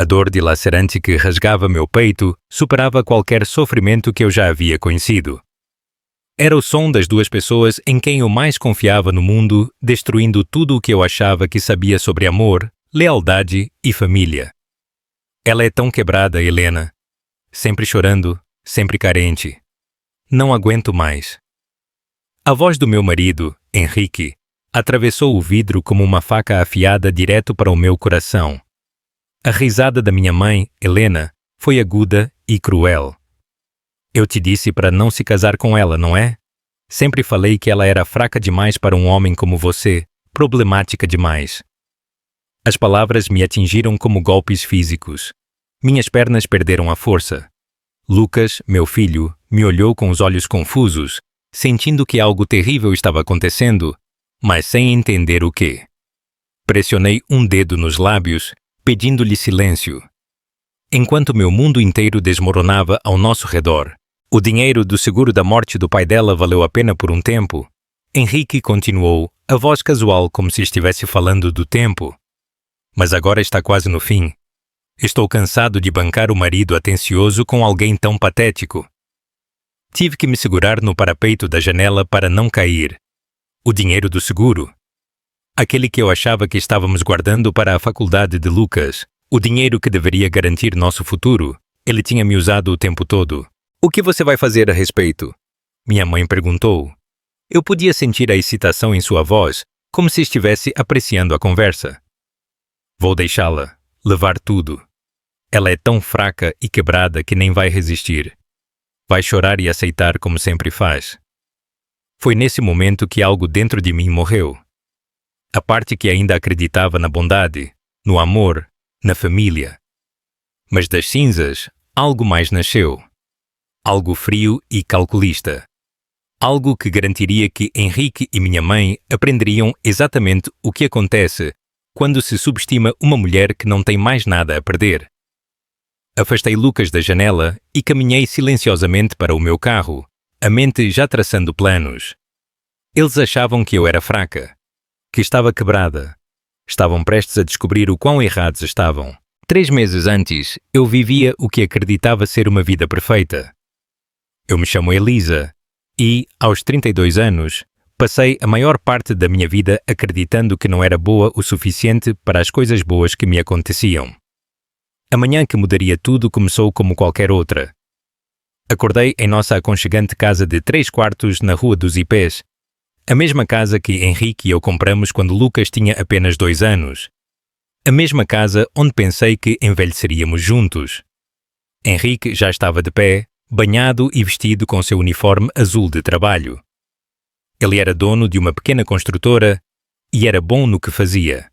A dor dilacerante que rasgava meu peito superava qualquer sofrimento que eu já havia conhecido. Era o som das duas pessoas em quem eu mais confiava no mundo, destruindo tudo o que eu achava que sabia sobre amor, lealdade e família. Ela é tão quebrada, Helena. Sempre chorando, sempre carente. Não aguento mais. A voz do meu marido, Henrique, atravessou o vidro como uma faca afiada direto para o meu coração. A risada da minha mãe, Helena, foi aguda e cruel. Eu te disse para não se casar com ela, não é? Sempre falei que ela era fraca demais para um homem como você, problemática demais. As palavras me atingiram como golpes físicos. Minhas pernas perderam a força. Lucas, meu filho, me olhou com os olhos confusos, sentindo que algo terrível estava acontecendo, mas sem entender o quê. Pressionei um dedo nos lábios, pedindo-lhe silêncio. Enquanto meu mundo inteiro desmoronava ao nosso redor, o dinheiro do seguro da morte do pai dela valeu a pena por um tempo. Henrique continuou, a voz casual como se estivesse falando do tempo. Mas agora está quase no fim. Estou cansado de bancar o marido atencioso com alguém tão patético. Tive que me segurar no parapeito da janela para não cair. O dinheiro do seguro. Aquele que eu achava que estávamos guardando para a faculdade de Lucas, o dinheiro que deveria garantir nosso futuro, ele tinha me usado o tempo todo. O que você vai fazer a respeito? Minha mãe perguntou. Eu podia sentir a excitação em sua voz, como se estivesse apreciando a conversa. Vou deixá-la, levar tudo. Ela é tão fraca e quebrada que nem vai resistir. Vai chorar e aceitar como sempre faz. Foi nesse momento que algo dentro de mim morreu. A parte que ainda acreditava na bondade, no amor, na família. Mas das cinzas, algo mais nasceu. Algo frio e calculista. Algo que garantiria que Henrique e minha mãe aprenderiam exatamente o que acontece quando se subestima uma mulher que não tem mais nada a perder. Afastei Lucas da janela e caminhei silenciosamente para o meu carro, a mente já traçando planos. Eles achavam que eu era fraca, que estava quebrada. Estavam prestes a descobrir o quão errados estavam. 3 meses antes, eu vivia o que acreditava ser uma vida perfeita. Eu me chamo Elisa e, aos 32 anos, passei a maior parte da minha vida acreditando que não era boa o suficiente para as coisas boas que me aconteciam. A manhã que mudaria tudo começou como qualquer outra. Acordei em nossa aconchegante casa de 3 quartos na Rua dos Ipês, a mesma casa que Henrique e eu compramos quando Lucas tinha apenas 2 anos. A mesma casa onde pensei que envelheceríamos juntos. Henrique já estava de pé, banhado e vestido com seu uniforme azul de trabalho. Ele era dono de uma pequena construtora e era bom no que fazia.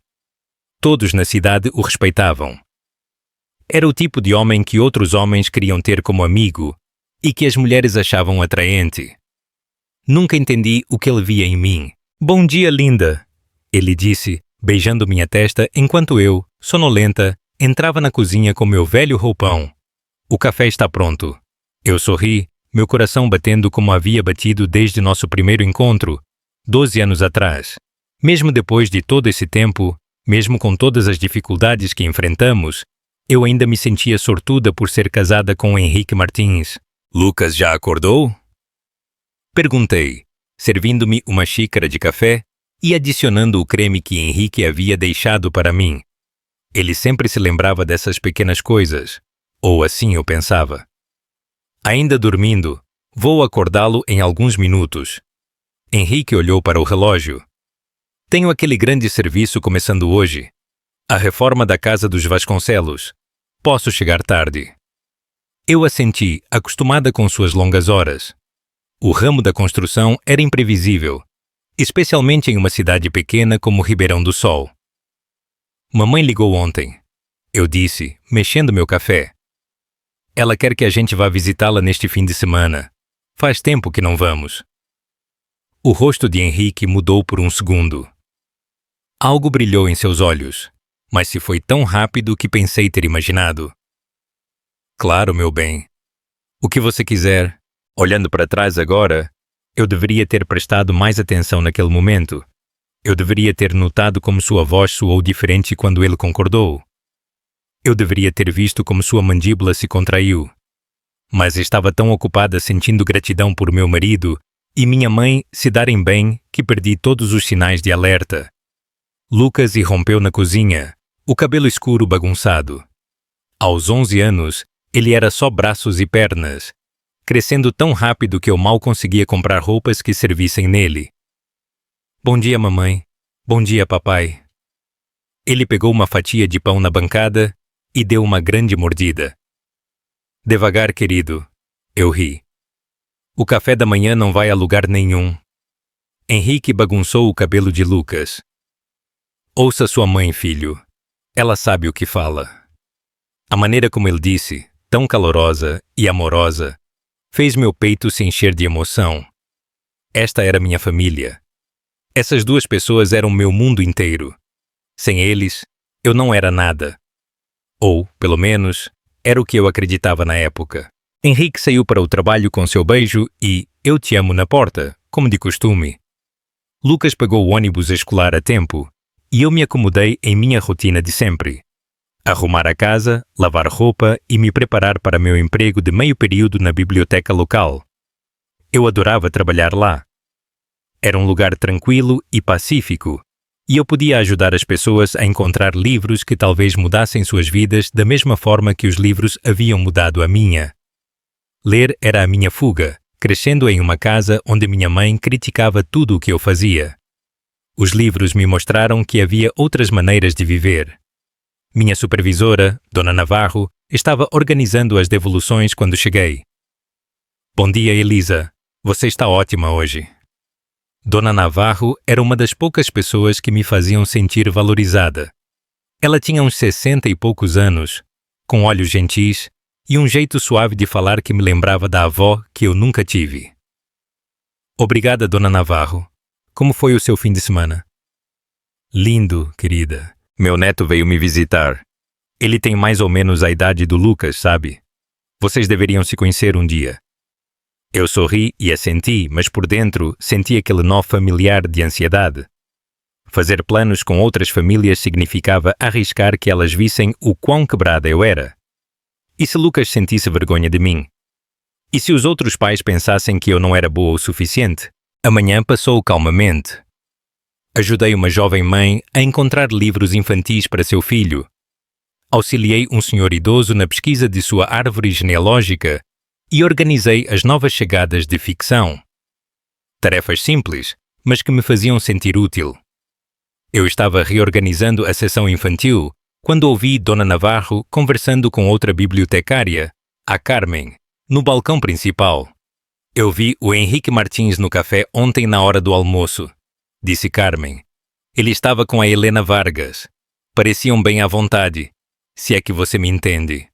Todos na cidade o respeitavam. Era o tipo de homem que outros homens queriam ter como amigo e que as mulheres achavam atraente. Nunca entendi o que ele via em mim. Bom dia, linda, ele disse, beijando minha testa enquanto eu, sonolenta, entrava na cozinha com meu velho roupão. O café está pronto. Eu sorri, meu coração batendo como havia batido desde nosso primeiro encontro, 12 anos atrás. Mesmo depois de todo esse tempo, mesmo com todas as dificuldades que enfrentamos, eu ainda me sentia sortuda por ser casada com Henrique Martins. Lucas já acordou? Perguntei, servindo-me uma xícara de café e adicionando o creme que Henrique havia deixado para mim. Ele sempre se lembrava dessas pequenas coisas, ou assim eu pensava. Ainda dormindo, vou acordá-lo em alguns minutos. Henrique olhou para o relógio. Tenho aquele grande serviço começando hoje. A reforma da casa dos Vasconcelos. Posso chegar tarde. Eu assenti, acostumada com suas longas horas. O ramo da construção era imprevisível, especialmente em uma cidade pequena como Ribeirão do Sol. Mamãe ligou ontem. Eu disse, mexendo meu café. Ela quer que a gente vá visitá-la neste fim de semana. Faz tempo que não vamos. O rosto de Henrique mudou por um segundo. Algo brilhou em seus olhos, mas se foi tão rápido que pensei ter imaginado. Claro, meu bem. O que você quiser. Olhando para trás agora, eu deveria ter prestado mais atenção naquele momento. Eu deveria ter notado como sua voz soou diferente quando ele concordou. Eu deveria ter visto como sua mandíbula se contraiu. Mas estava tão ocupada sentindo gratidão por meu marido e minha mãe se darem bem que perdi todos os sinais de alerta. Lucas irrompeu na cozinha, o cabelo escuro bagunçado. Aos 11 anos, ele era só braços e pernas, crescendo tão rápido que eu mal conseguia comprar roupas que servissem nele. Bom dia, mamãe. Bom dia, papai. Ele pegou uma fatia de pão na bancada e deu uma grande mordida. Devagar, querido. Eu ri. O café da manhã não vai a lugar nenhum. Henrique bagunçou o cabelo de Lucas. Ouça sua mãe, filho. Ela sabe o que fala. A maneira como ele disse, tão calorosa e amorosa, fez meu peito se encher de emoção. Esta era minha família. Essas duas pessoas eram meu mundo inteiro. Sem eles, eu não era nada. Ou, pelo menos, era o que eu acreditava na época. Henrique saiu para o trabalho com seu beijo e "eu te amo" na porta, como de costume. Lucas pegou o ônibus escolar a tempo e eu me acomodei em minha rotina de sempre. Arrumar a casa, lavar roupa e me preparar para meu emprego de meio período na biblioteca local. Eu adorava trabalhar lá. Era um lugar tranquilo e pacífico, e eu podia ajudar as pessoas a encontrar livros que talvez mudassem suas vidas da mesma forma que os livros haviam mudado a minha. Ler era a minha fuga, crescendo em uma casa onde minha mãe criticava tudo o que eu fazia. Os livros me mostraram que havia outras maneiras de viver. Minha supervisora, Dona Navarro, estava organizando as devoluções quando cheguei. Bom dia, Elisa. Você está ótima hoje. Dona Navarro era uma das poucas pessoas que me faziam sentir valorizada. Ela tinha uns 60 e poucos anos, com olhos gentis e um jeito suave de falar que me lembrava da avó que eu nunca tive. Obrigada, Dona Navarro. Como foi o seu fim de semana? Lindo, querida. Meu neto veio me visitar. Ele tem mais ou menos a idade do Lucas, sabe? Vocês deveriam se conhecer um dia. Eu sorri e assenti, mas por dentro senti aquele nó familiar de ansiedade. Fazer planos com outras famílias significava arriscar que elas vissem o quão quebrada eu era. E se Lucas sentisse vergonha de mim? E se os outros pais pensassem que eu não era boa o suficiente? A manhã passou calmamente. Ajudei uma jovem mãe a encontrar livros infantis para seu filho. Auxiliei um senhor idoso na pesquisa de sua árvore genealógica e organizei as novas chegadas de ficção. Tarefas simples, mas que me faziam sentir útil. Eu estava reorganizando a seção infantil quando ouvi Dona Navarro conversando com outra bibliotecária, a Carmen, no balcão principal. Eu vi o Henrique Martins no café ontem na hora do almoço, disse Carmen. Ele estava com a Helena Vargas. Pareciam bem à vontade, se é que você me entende.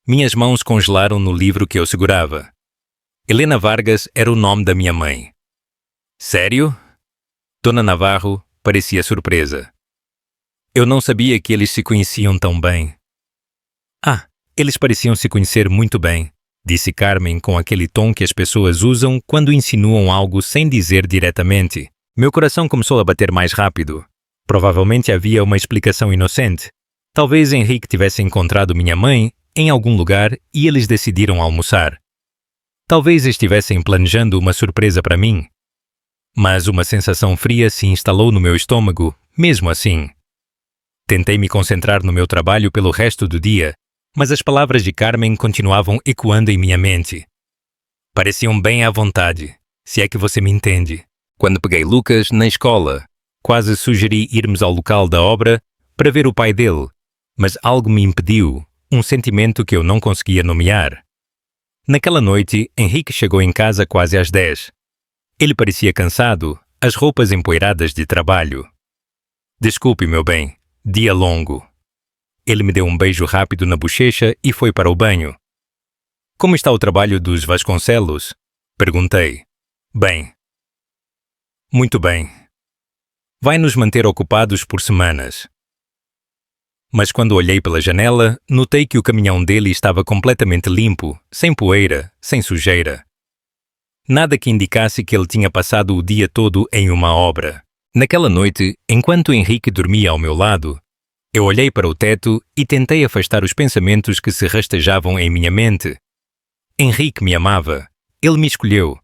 Minhas mãos congelaram no livro que eu segurava. Helena Vargas era o nome da minha mãe. Sério? Dona Navarro parecia surpresa. Eu não sabia que eles se conheciam tão bem. Ah, eles pareciam se conhecer muito bem, disse Carmen com aquele tom que as pessoas usam quando insinuam algo sem dizer diretamente. Meu coração começou a bater mais rápido. Provavelmente havia uma explicação inocente. Talvez Henrique tivesse encontrado minha mãe em algum lugar e eles decidiram almoçar. Talvez estivessem planejando uma surpresa para mim. Mas uma sensação fria se instalou no meu estômago, mesmo assim. Tentei me concentrar no meu trabalho pelo resto do dia, mas as palavras de Carmen continuavam ecoando em minha mente. Pareciam bem à vontade, se é que você me entende. Quando peguei Lucas na escola, quase sugeri irmos ao local da obra para ver o pai dele, mas algo me impediu, um sentimento que eu não conseguia nomear. Naquela noite, Henrique chegou em casa quase às 10. Ele parecia cansado, as roupas empoeiradas de trabalho. Desculpe, meu bem, dia longo. Ele me deu um beijo rápido na bochecha e foi para o banho. Como está o trabalho dos Vasconcelos? Perguntei. Bem. Muito bem. Vai nos manter ocupados por semanas. Mas quando olhei pela janela, notei que o caminhão dele estava completamente limpo, sem poeira, sem sujeira. Nada que indicasse que ele tinha passado o dia todo em uma obra. Naquela noite, enquanto Henrique dormia ao meu lado, Eu olhei para o teto e tentei afastar os pensamentos que se rastejavam em minha mente. Henrique me amava. Ele me escolheu.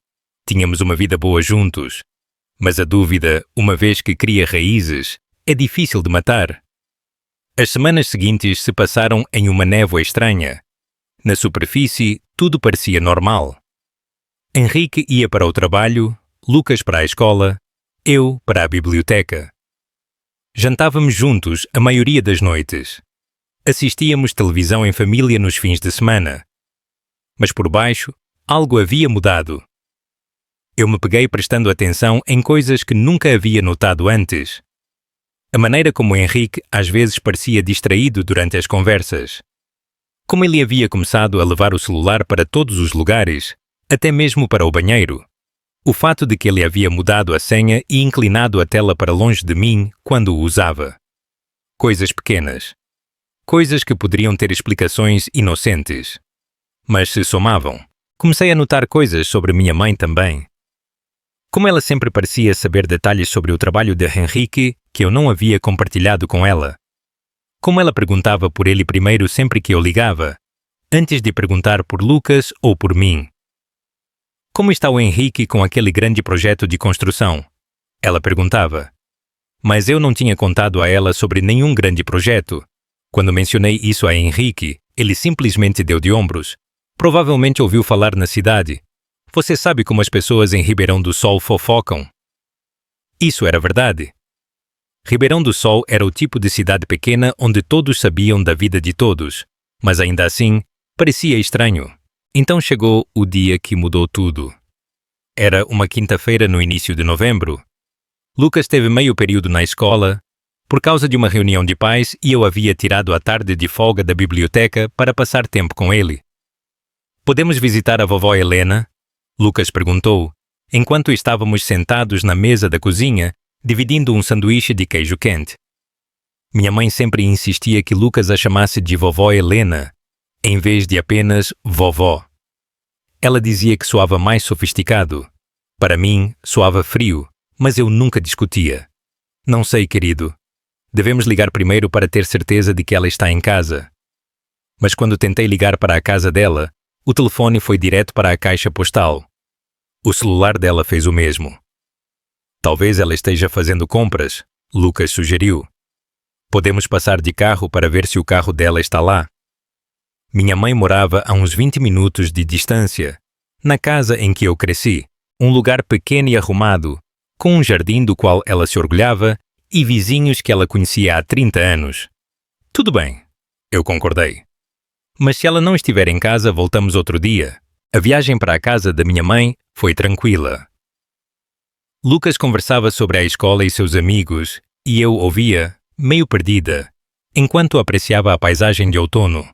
Tínhamos uma vida boa juntos. Mas a dúvida, uma vez que cria raízes, é difícil de matar. As semanas seguintes se passaram em uma névoa estranha. Na superfície, tudo parecia normal. Henrique ia para o trabalho, Lucas para a escola, eu para a biblioteca. Jantávamos juntos a maioria das noites. Assistíamos televisão em família nos fins de semana. Mas por baixo, algo havia mudado. Eu me peguei prestando atenção em coisas que nunca havia notado antes. A maneira como Henrique às vezes parecia distraído durante as conversas. Como ele havia começado a levar o celular para todos os lugares, até mesmo para o banheiro. O fato de que ele havia mudado a senha e inclinado a tela para longe de mim quando o usava. Coisas pequenas. Coisas que poderiam ter explicações inocentes. Mas se somavam. Comecei a notar coisas sobre minha mãe também. Como ela sempre parecia saber detalhes sobre o trabalho de Henrique que eu não havia compartilhado com ela. Como ela perguntava por ele primeiro sempre que eu ligava, antes de perguntar por Lucas ou por mim. Como está o Henrique com aquele grande projeto de construção? Ela perguntava. Mas eu não tinha contado a ela sobre nenhum grande projeto. Quando mencionei isso a Henrique, ele simplesmente deu de ombros. Provavelmente ouviu falar na cidade. Você sabe como as pessoas em Ribeirão do Sol fofocam? Isso era verdade. Ribeirão do Sol era o tipo de cidade pequena onde todos sabiam da vida de todos, mas ainda assim, parecia estranho. Então chegou o dia que mudou tudo. Era uma quinta-feira no início de novembro. Lucas teve meio período na escola, por causa de uma reunião de pais, e eu havia tirado a tarde de folga da biblioteca para passar tempo com ele. Podemos visitar a vovó Helena? Lucas perguntou, enquanto estávamos sentados na mesa da cozinha, dividindo um sanduíche de queijo quente. Minha mãe sempre insistia que Lucas a chamasse de vovó Helena, em vez de apenas vovó. Ela dizia que soava mais sofisticado. Para mim, soava frio, mas eu nunca discutia. Não sei, querido. Devemos ligar primeiro para ter certeza de que ela está em casa. Mas quando tentei ligar para a casa dela, o telefone foi direto para a caixa postal. O celular dela fez o mesmo. Talvez ela esteja fazendo compras, Lucas sugeriu. Podemos passar de carro para ver se o carro dela está lá. Minha mãe morava a uns 20 minutos de distância, na casa em que eu cresci, um lugar pequeno e arrumado, com um jardim do qual ela se orgulhava e vizinhos que ela conhecia há 30 anos. Tudo bem, eu concordei. Mas se ela não estiver em casa, voltamos outro dia. A viagem para a casa da minha mãe foi tranquila. Lucas conversava sobre a escola e seus amigos, e eu ouvia, meio perdida, enquanto apreciava a paisagem de outono.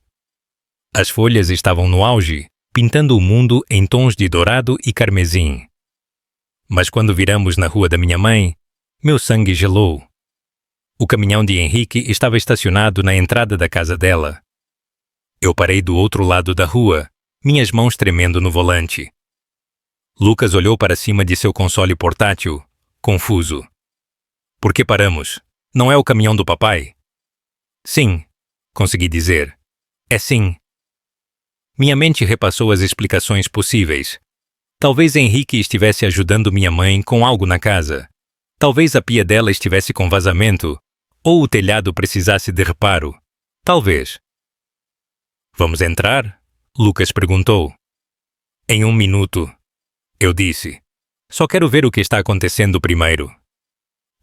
As folhas estavam no auge, pintando o mundo em tons de dourado e carmesim. Mas quando viramos na rua da minha mãe, meu sangue gelou. O caminhão de Henrique estava estacionado na entrada da casa dela. Eu parei do outro lado da rua, minhas mãos tremendo no volante. Lucas olhou para cima de seu console portátil, confuso. Por que paramos? Não é o caminhão do papai? Sim, consegui dizer. É sim. Minha mente repassou as explicações possíveis. Talvez Henrique estivesse ajudando minha mãe com algo na casa. Talvez a pia dela estivesse com vazamento, ou o telhado precisasse de reparo. Talvez. Vamos entrar? Lucas perguntou. Em 1 minuto. Eu disse. Só quero ver o que está acontecendo primeiro.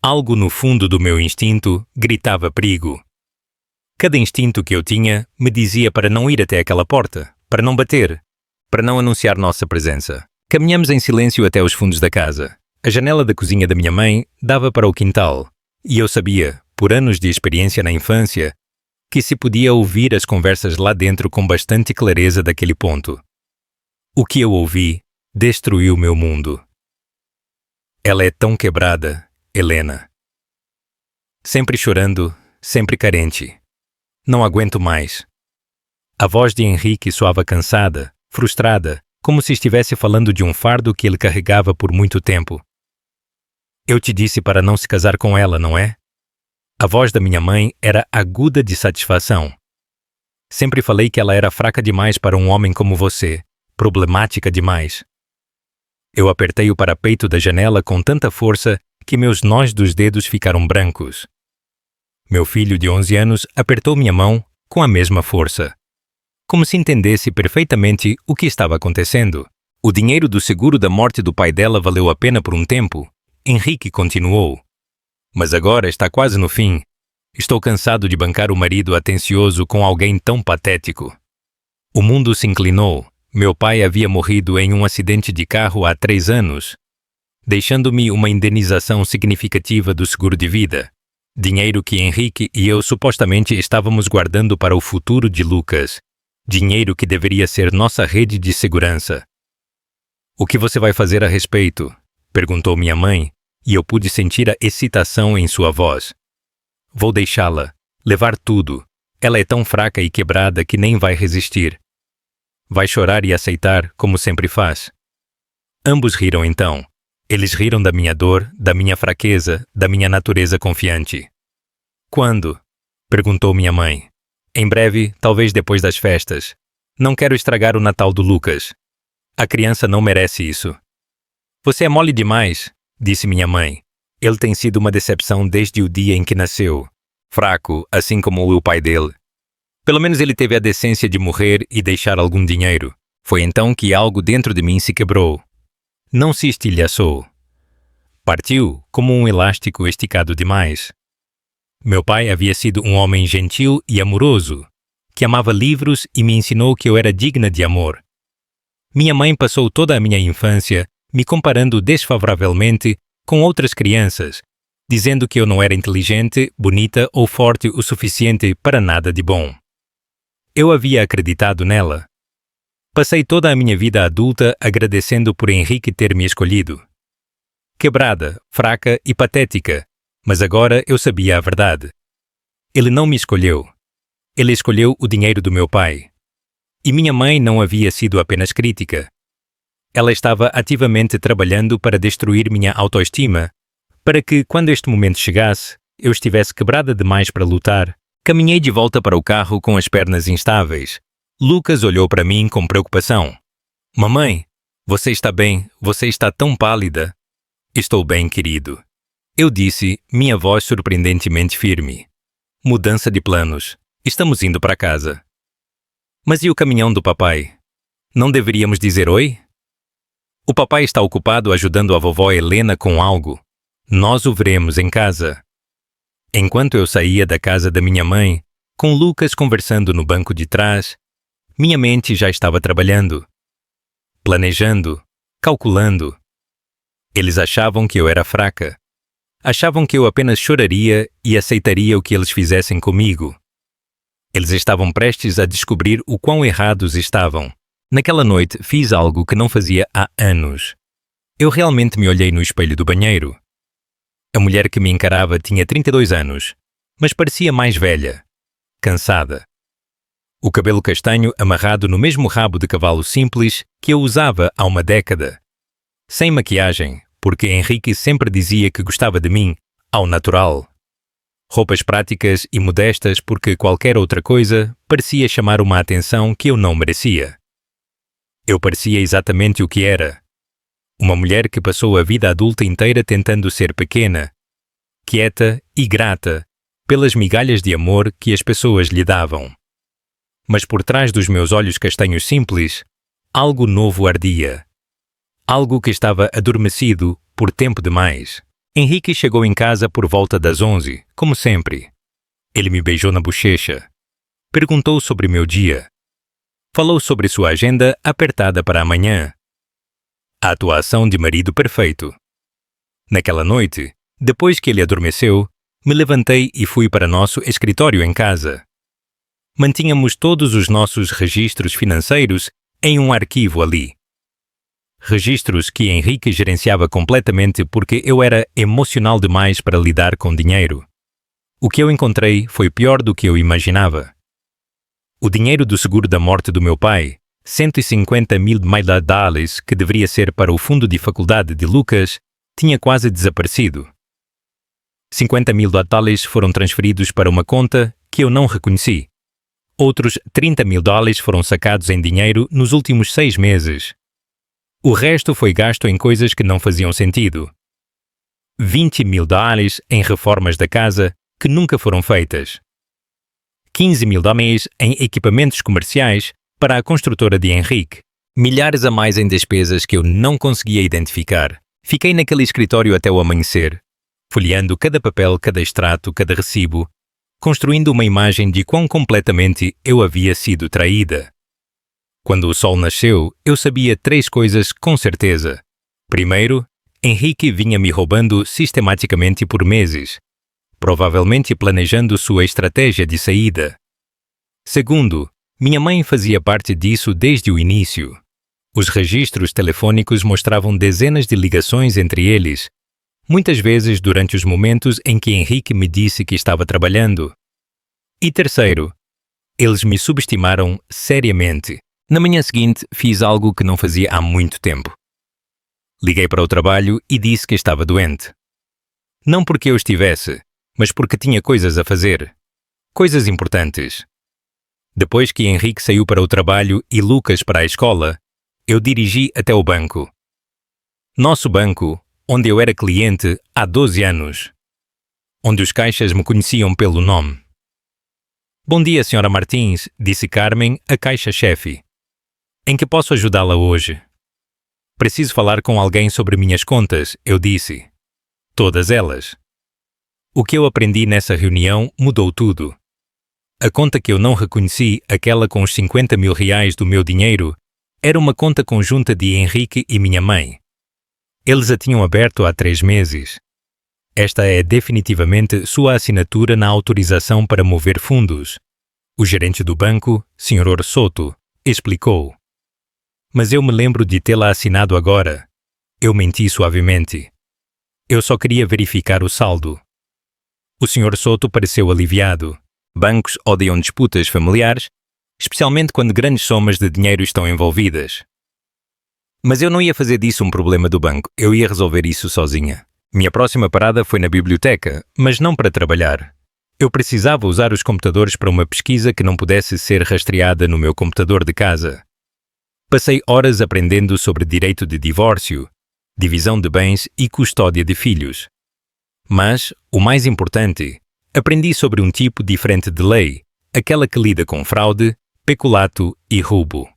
Algo no fundo do meu instinto gritava perigo. Cada instinto que eu tinha me dizia para não ir até aquela porta, para não bater, para não anunciar nossa presença. Caminhamos em silêncio até os fundos da casa. A janela da cozinha da minha mãe dava para o quintal, e eu sabia, por anos de experiência na infância, que se podia ouvir as conversas lá dentro com bastante clareza daquele ponto. O que eu ouvi destruiu meu mundo. Ela é tão quebrada, Helena. Sempre chorando, sempre carente. Não aguento mais. A voz de Henrique soava cansada, frustrada, como se estivesse falando de um fardo que ele carregava por muito tempo. Eu te disse para não se casar com ela, não é? A voz da minha mãe era aguda de satisfação. Sempre falei que ela era fraca demais para um homem como você, problemática demais. Eu apertei o parapeito da janela com tanta força que meus nós dos dedos ficaram brancos. Meu filho de 11 anos apertou minha mão com a mesma força, como se entendesse perfeitamente o que estava acontecendo. O dinheiro do seguro da morte do pai dela valeu a pena por um tempo, Henrique continuou. Mas agora está quase no fim. Estou cansado de bancar o marido atencioso com alguém tão patético. O mundo se inclinou. Meu pai havia morrido em um acidente de carro há 3 anos, deixando-me uma indenização significativa do seguro de vida. Dinheiro que Henrique e eu supostamente estávamos guardando para o futuro de Lucas. Dinheiro que deveria ser nossa rede de segurança. O que você vai fazer a respeito? Perguntou minha mãe, e eu pude sentir a excitação em sua voz. Vou deixá-la, levar tudo. Ela é tão fraca e quebrada que nem vai resistir. Vai chorar e aceitar, como sempre faz. Ambos riram então. Eles riram da minha dor, da minha fraqueza, da minha natureza confiante. Quando? Perguntou minha mãe. Em breve, talvez depois das festas. Não quero estragar o Natal do Lucas. A criança não merece isso. Você é mole demais, disse minha mãe. Ele tem sido uma decepção desde o dia em que nasceu. Fraco, assim como o pai dele. Pelo menos ele teve a decência de morrer e deixar algum dinheiro. Foi então que algo dentro de mim se quebrou. Não se estilhaçou. Partiu como um elástico esticado demais. Meu pai havia sido um homem gentil e amoroso, que amava livros e me ensinou que eu era digna de amor. Minha mãe passou toda a minha infância me comparando desfavoravelmente com outras crianças, dizendo que eu não era inteligente, bonita ou forte o suficiente para nada de bom. Eu havia acreditado nela. Passei toda a minha vida adulta agradecendo por Henrique ter me escolhido. Quebrada, fraca e patética, mas agora eu sabia a verdade. Ele não me escolheu. Ele escolheu o dinheiro do meu pai. E minha mãe não havia sido apenas crítica. Ela estava ativamente trabalhando para destruir minha autoestima, para que, quando este momento chegasse, eu estivesse quebrada demais para lutar. Caminhei de volta para o carro com as pernas instáveis. Lucas olhou para mim com preocupação. Mamãe, você está bem? Você está tão pálida. Estou bem, querido. Eu disse, minha voz surpreendentemente firme. Mudança de planos. Estamos indo para casa. Mas e o caminhão do papai? Não deveríamos dizer oi? O papai está ocupado ajudando a vovó Helena com algo. Nós o veremos em casa. Enquanto eu saía da casa da minha mãe, com Lucas conversando no banco de trás, minha mente já estava trabalhando, planejando, calculando. Eles achavam que eu era fraca. Achavam que eu apenas choraria e aceitaria o que eles fizessem comigo. Eles estavam prestes a descobrir o quão errados estavam. Naquela noite fiz algo que não fazia há anos. Eu realmente me olhei no espelho do banheiro. A mulher que me encarava tinha 32 anos, mas parecia mais velha, cansada. O cabelo castanho amarrado no mesmo rabo de cavalo simples que eu usava há uma década. Sem maquiagem, porque Henrique sempre dizia que gostava de mim, ao natural. Roupas práticas e modestas porque qualquer outra coisa parecia chamar uma atenção que eu não merecia. Eu parecia exatamente o que era. Uma mulher que passou a vida adulta inteira tentando ser pequena, quieta e grata pelas migalhas de amor que as pessoas lhe davam. Mas por trás dos meus olhos castanhos simples, algo novo ardia. Algo que estava adormecido por tempo demais. Henrique chegou em casa por volta das 11, como sempre. Ele me beijou na bochecha. Perguntou sobre meu dia. Falou sobre sua agenda apertada para amanhã. A atuação de marido perfeito. Naquela noite, depois que ele adormeceu, me levantei e fui para nosso escritório em casa. Mantínhamos todos os nossos registros financeiros em um arquivo ali. Registros que Henrique gerenciava completamente porque eu era emocional demais para lidar com dinheiro. O que eu encontrei foi pior do que eu imaginava. O dinheiro do seguro da morte do meu pai, 150.000 $, que deveria ser para o fundo de faculdade de Lucas, tinha quase desaparecido. US$50.000 foram transferidos para uma conta que eu não reconheci. Outros US$30.000 foram sacados em dinheiro nos últimos 6 meses. O resto foi gasto em coisas que não faziam sentido. US$20.000 em reformas da casa que nunca foram feitas. US$15.000 em equipamentos comerciais para a construtora de Henrique. Milhares a mais em despesas que eu não conseguia identificar. Fiquei naquele escritório até o amanhecer, folheando cada papel, cada extrato, cada recibo, construindo uma imagem de quão completamente eu havia sido traída. Quando o sol nasceu, eu sabia 3 coisas com certeza. Primeiro, Henrique vinha me roubando sistematicamente por meses, provavelmente planejando sua estratégia de saída. Segundo, minha mãe fazia parte disso desde o início. Os registros telefônicos mostravam dezenas de ligações entre eles, muitas vezes durante os momentos em que Henrique me disse que estava trabalhando. E terceiro, eles me subestimaram seriamente. Na manhã seguinte, fiz algo que não fazia há muito tempo. Liguei para o trabalho e disse que estava doente. Não porque eu estivesse, mas porque tinha coisas a fazer. Coisas importantes. Depois que Henrique saiu para o trabalho e Lucas para a escola, eu dirigi até o banco. Nosso banco, onde eu era cliente há 12 anos. Onde os caixas me conheciam pelo nome. Bom dia, Sra. Martins, disse Carmen, a caixa-chefe. Em que posso ajudá-la hoje? Preciso falar com alguém sobre minhas contas, eu disse. Todas elas. O que eu aprendi nessa reunião mudou tudo. A conta que eu não reconheci, aquela com os R$50.000 do meu dinheiro, era uma conta conjunta de Henrique e minha mãe. Eles a tinham aberto há 3 meses. Esta é definitivamente sua assinatura na autorização para mover fundos. O gerente do banco, Sr. Soto, explicou. Mas eu me lembro de tê-la assinado agora. Eu menti suavemente. Eu só queria verificar o saldo. O Sr. Soto pareceu aliviado. Bancos odeiam disputas familiares, especialmente quando grandes somas de dinheiro estão envolvidas. Mas eu não ia fazer disso um problema do banco, eu ia resolver isso sozinha. Minha próxima parada foi na biblioteca, mas não para trabalhar. Eu precisava usar os computadores para uma pesquisa que não pudesse ser rastreada no meu computador de casa. Passei horas aprendendo sobre direito de divórcio, divisão de bens e custódia de filhos. Mas, o mais importante, aprendi sobre um tipo diferente de lei, aquela que lida com fraude, peculato e roubo.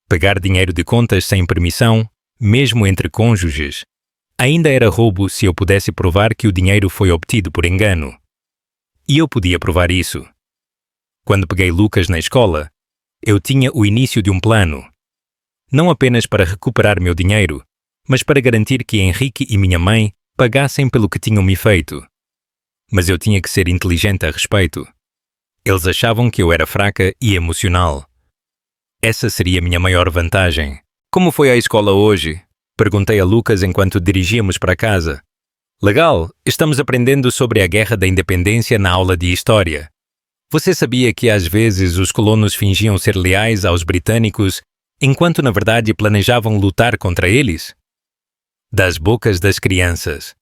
Pegar dinheiro de contas sem permissão, mesmo entre cônjuges, ainda era roubo se eu pudesse provar que o dinheiro foi obtido por engano. E eu podia provar isso. Quando peguei Lucas na escola, eu tinha o início de um plano. Não apenas para recuperar meu dinheiro, mas para garantir que Henrique e minha mãe pagassem pelo que tinham me feito. Mas eu tinha que ser inteligente a respeito. Eles achavam que eu era fraca e emocional. Essa seria a minha maior vantagem. Como foi à escola hoje? Perguntei a Lucas enquanto dirigíamos para casa. Legal, estamos aprendendo sobre a Guerra da Independência na aula de História. Você sabia que às vezes os colonos fingiam ser leais aos britânicos, enquanto na verdade planejavam lutar contra eles? Das bocas das crianças.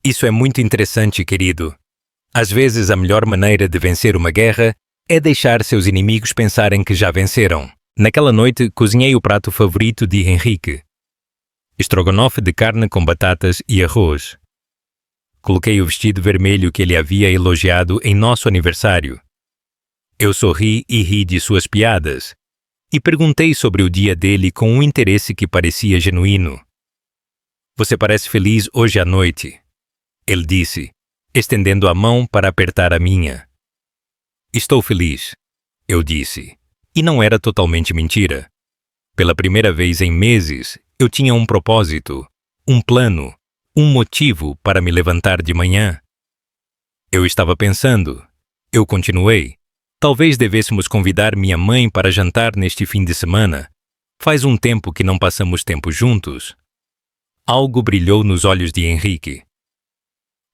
Isso é muito interessante, querido. Às vezes a melhor maneira de vencer uma guerra é deixar seus inimigos pensarem que já venceram. Naquela noite, cozinhei o prato favorito de Henrique. Estrogonofe de carne com batatas e arroz. Coloquei o vestido vermelho que ele havia elogiado em nosso aniversário. Eu sorri e ri de suas piadas, e perguntei sobre o dia dele com um interesse que parecia genuíno. Você parece feliz hoje à noite, ele disse, estendendo a mão para apertar a minha. Estou feliz, eu disse, e não era totalmente mentira. Pela primeira vez em meses, eu tinha um propósito, um plano, um motivo para me levantar de manhã. Eu estava pensando, eu continuei, talvez devêssemos convidar minha mãe para jantar neste fim de semana. Faz um tempo que não passamos tempo juntos. Algo brilhou nos olhos de Henrique.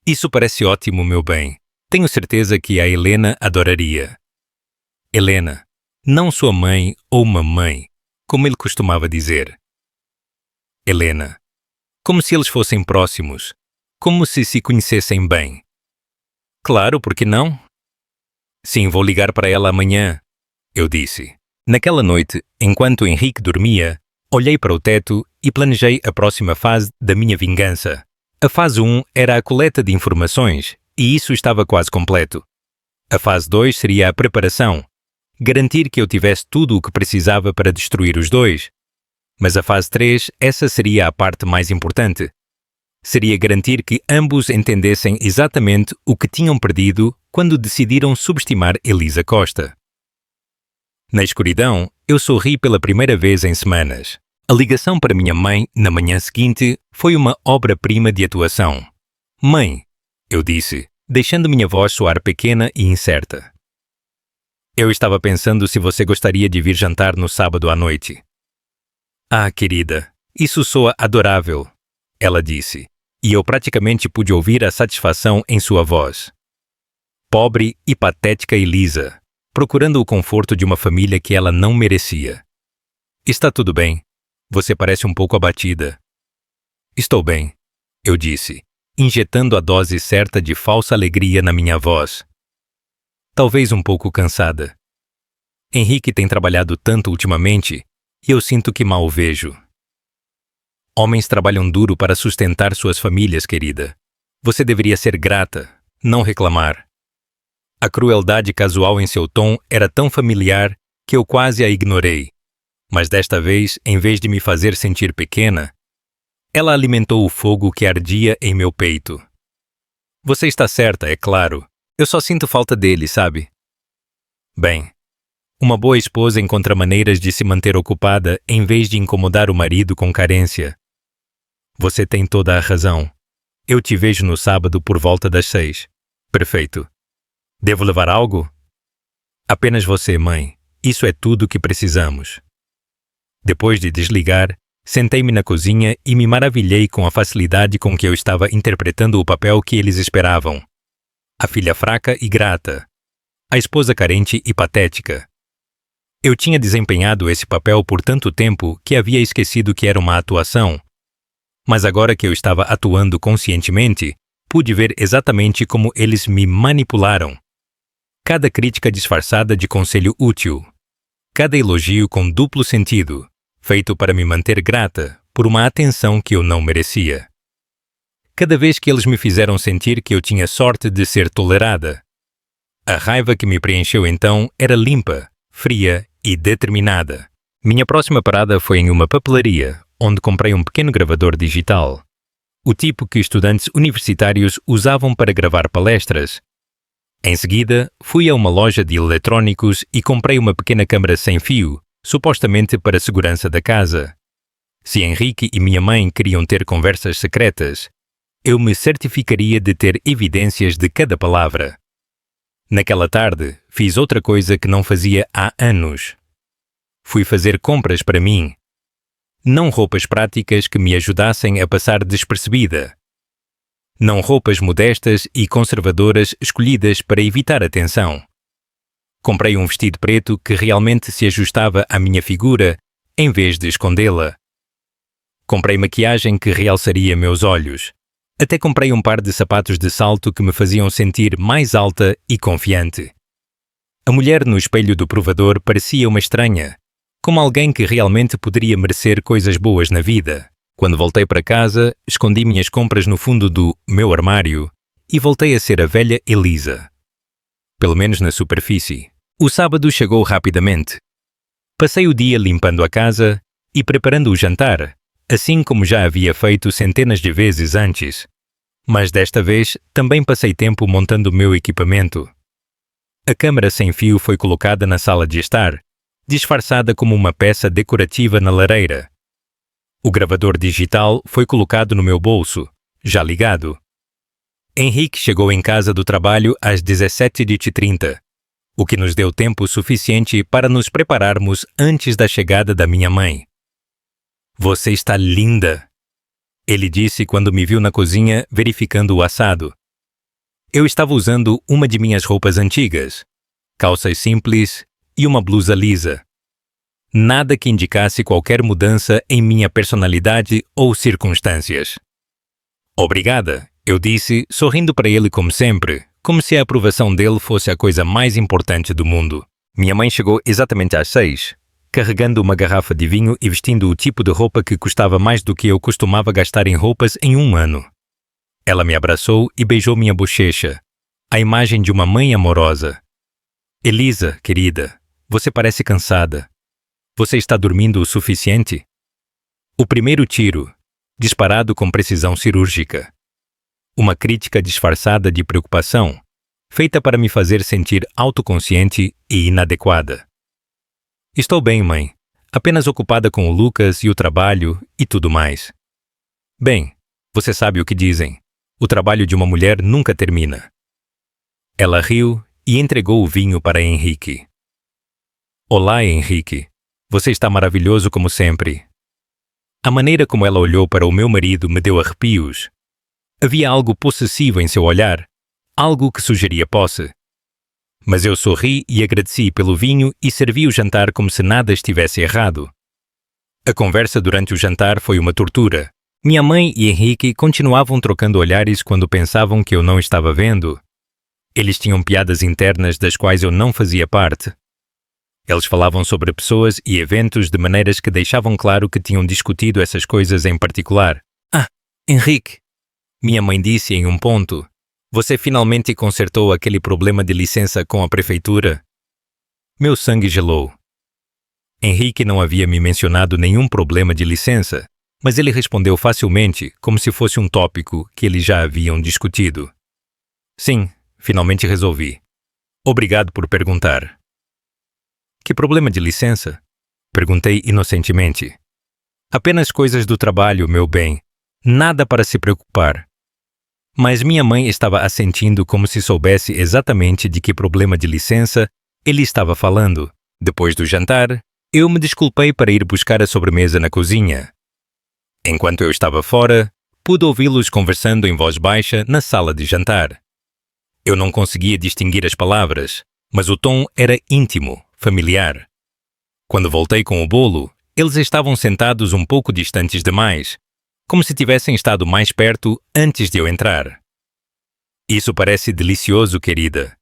Isso parece ótimo, meu bem. Tenho certeza que a Helena adoraria. Helena, não sua mãe ou mamãe, como ele costumava dizer. Helena, como se eles fossem próximos, como se conhecessem bem. Claro, por que não? Sim, vou ligar para ela amanhã, eu disse. Naquela noite, enquanto Henrique dormia, olhei para o teto e planejei a próxima fase da minha vingança. A fase 1 era a coleta de informações, e isso estava quase completo. A fase 2 seria a preparação, garantir que eu tivesse tudo o que precisava para destruir os dois. Mas a fase 3, essa seria a parte mais importante. Seria garantir que ambos entendessem exatamente o que tinham perdido quando decidiram subestimar Elisa Costa. Na escuridão, eu sorri pela primeira vez em semanas. A ligação para minha mãe, na manhã seguinte, foi uma obra-prima de atuação. Mãe, eu disse, deixando minha voz soar pequena e incerta. Eu estava pensando se você gostaria de vir jantar no sábado à noite. Ah, querida, isso soa adorável, ela disse, e eu praticamente pude ouvir a satisfação em sua voz. Pobre e patética Elisa, procurando o conforto de uma família que ela não merecia. Está tudo bem. Você parece um pouco abatida. Estou bem, eu disse, injetando a dose certa de falsa alegria na minha voz. Talvez um pouco cansada. Henrique tem trabalhado tanto ultimamente e eu sinto que mal o vejo. Homens trabalham duro para sustentar suas famílias, querida. Você deveria ser grata, não reclamar. A crueldade casual em seu tom era tão familiar que eu quase a ignorei. Mas desta vez, em vez de me fazer sentir pequena, ela alimentou o fogo que ardia em meu peito. Você está certa, é claro. Eu só sinto falta dele, sabe? Bem, uma boa esposa encontra maneiras de se manter ocupada em vez de incomodar o marido com carência. Você tem toda a razão. Eu te vejo no sábado por volta das 6. Perfeito. Devo levar algo? Apenas você, mãe. Isso é tudo o que precisamos. Depois de desligar, sentei-me na cozinha e me maravilhei com a facilidade com que eu estava interpretando o papel que eles esperavam. A filha fraca e grata. A esposa carente e patética. Eu tinha desempenhado esse papel por tanto tempo que havia esquecido que era uma atuação. Mas agora que eu estava atuando conscientemente, pude ver exatamente como eles me manipularam. Cada crítica disfarçada de conselho útil. Cada elogio com duplo sentido, feito para me manter grata por uma atenção que eu não merecia. Cada vez que eles me fizeram sentir que eu tinha sorte de ser tolerada. A raiva que me preencheu então era limpa, fria e determinada. Minha próxima parada foi em uma papelaria, onde comprei um pequeno gravador digital. O tipo que estudantes universitários usavam para gravar palestras. Em seguida, fui a uma loja de eletrônicos e comprei uma pequena câmara sem fio, supostamente para a segurança da casa. Se Henrique e minha mãe queriam ter conversas secretas, eu me certificaria de ter evidências de cada palavra. Naquela tarde, fiz outra coisa que não fazia há anos. Fui fazer compras para mim. Não roupas práticas que me ajudassem a passar despercebida. Não roupas modestas e conservadoras escolhidas para evitar atenção. Comprei um vestido preto que realmente se ajustava à minha figura, em vez de escondê-la. Comprei maquiagem que realçaria meus olhos. Até comprei um par de sapatos de salto que me faziam sentir mais alta e confiante. A mulher no espelho do provador parecia uma estranha, como alguém que realmente poderia merecer coisas boas na vida. Quando voltei para casa, escondi minhas compras no fundo do meu armário e voltei a ser a velha Elisa. Pelo menos na superfície. O sábado chegou rapidamente. Passei o dia limpando a casa e preparando o jantar, assim como já havia feito centenas de vezes antes. Mas desta vez também passei tempo montando o meu equipamento. A câmara sem fio foi colocada na sala de estar, disfarçada como uma peça decorativa na lareira. O gravador digital foi colocado no meu bolso, já ligado. Henrique chegou em casa do trabalho às 17h30, o que nos deu tempo suficiente para nos prepararmos antes da chegada da minha mãe. Você está linda, ele disse quando me viu na cozinha verificando o assado. Eu estava usando uma de minhas roupas antigas, calças simples e uma blusa lisa. Nada que indicasse qualquer mudança em minha personalidade ou circunstâncias. Obrigada, Eu disse, sorrindo para ele como sempre, como se a aprovação dele fosse a coisa mais importante do mundo. Minha mãe chegou exatamente às 6, carregando uma garrafa de vinho e vestindo o tipo de roupa que custava mais do que eu costumava gastar em roupas em um ano. Ela me abraçou e beijou minha bochecha, a imagem de uma mãe amorosa. Elisa, querida, você parece cansada. Você está dormindo o suficiente? O primeiro tiro, disparado com precisão cirúrgica. Uma crítica disfarçada de preocupação, feita para me fazer sentir autoconsciente e inadequada. Estou bem, mãe. Apenas ocupada com o Lucas e o trabalho e tudo mais. Bem, você sabe o que dizem. O trabalho de uma mulher nunca termina. Ela riu e entregou o vinho para Henrique. Olá, Henrique. Você está maravilhoso como sempre. A maneira como ela olhou para o meu marido me deu arrepios. Havia algo possessivo em seu olhar, algo que sugeria posse. Mas eu sorri e agradeci pelo vinho e servi o jantar como se nada estivesse errado. A conversa durante o jantar foi uma tortura. Minha mãe e Henrique continuavam trocando olhares quando pensavam que eu não estava vendo. Eles tinham piadas internas das quais eu não fazia parte. Eles falavam sobre pessoas e eventos de maneiras que deixavam claro que tinham discutido essas coisas em particular. Ah, Henrique, minha mãe disse em um ponto, você finalmente consertou aquele problema de licença com a prefeitura? Meu sangue gelou. Henrique não havia me mencionado nenhum problema de licença, mas ele respondeu facilmente, como se fosse um tópico que eles já haviam discutido. Sim, finalmente resolvi. Obrigado por perguntar. Que problema de licença? Perguntei inocentemente. Apenas coisas do trabalho, meu bem. Nada para se preocupar. Mas minha mãe estava assentindo como se soubesse exatamente de que problema de licença ele estava falando. Depois do jantar, eu me desculpei para ir buscar a sobremesa na cozinha. Enquanto eu estava fora, pude ouvi-los conversando em voz baixa na sala de jantar. Eu não conseguia distinguir as palavras, mas o tom era íntimo, familiar. Quando voltei com o bolo, eles estavam sentados um pouco distantes demais, como se tivessem estado mais perto antes de eu entrar. Isso parece delicioso, querida,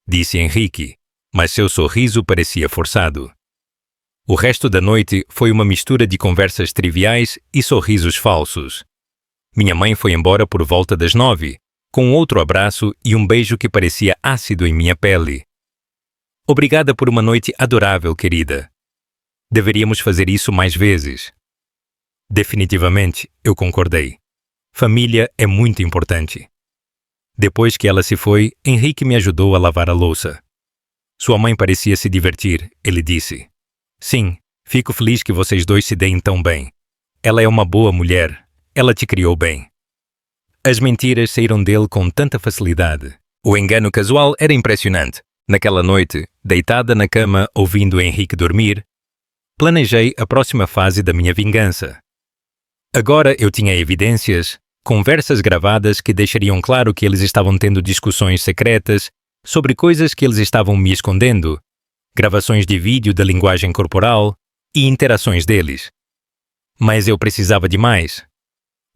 disse Henrique, mas seu sorriso parecia forçado. O resto da noite foi uma mistura de conversas triviais e sorrisos falsos. Minha mãe foi embora por volta das 9, com outro abraço e um beijo que parecia ácido em minha pele. Obrigada por uma noite adorável, querida. Deveríamos fazer isso mais vezes. Definitivamente, eu concordei. Família é muito importante. Depois que ela se foi, Henrique me ajudou a lavar a louça. Sua mãe parecia se divertir, ele disse. Sim, fico feliz que vocês dois se deem tão bem. Ela é uma boa mulher. Ela te criou bem. As mentiras saíram dele com tanta facilidade. O engano casual era impressionante. Naquela noite, deitada na cama ouvindo Henrique dormir, planejei a próxima fase da minha vingança. Agora eu tinha evidências, conversas gravadas que deixariam claro que eles estavam tendo discussões secretas sobre coisas que eles estavam me escondendo, gravações de vídeo da linguagem corporal e interações deles. Mas eu precisava de mais.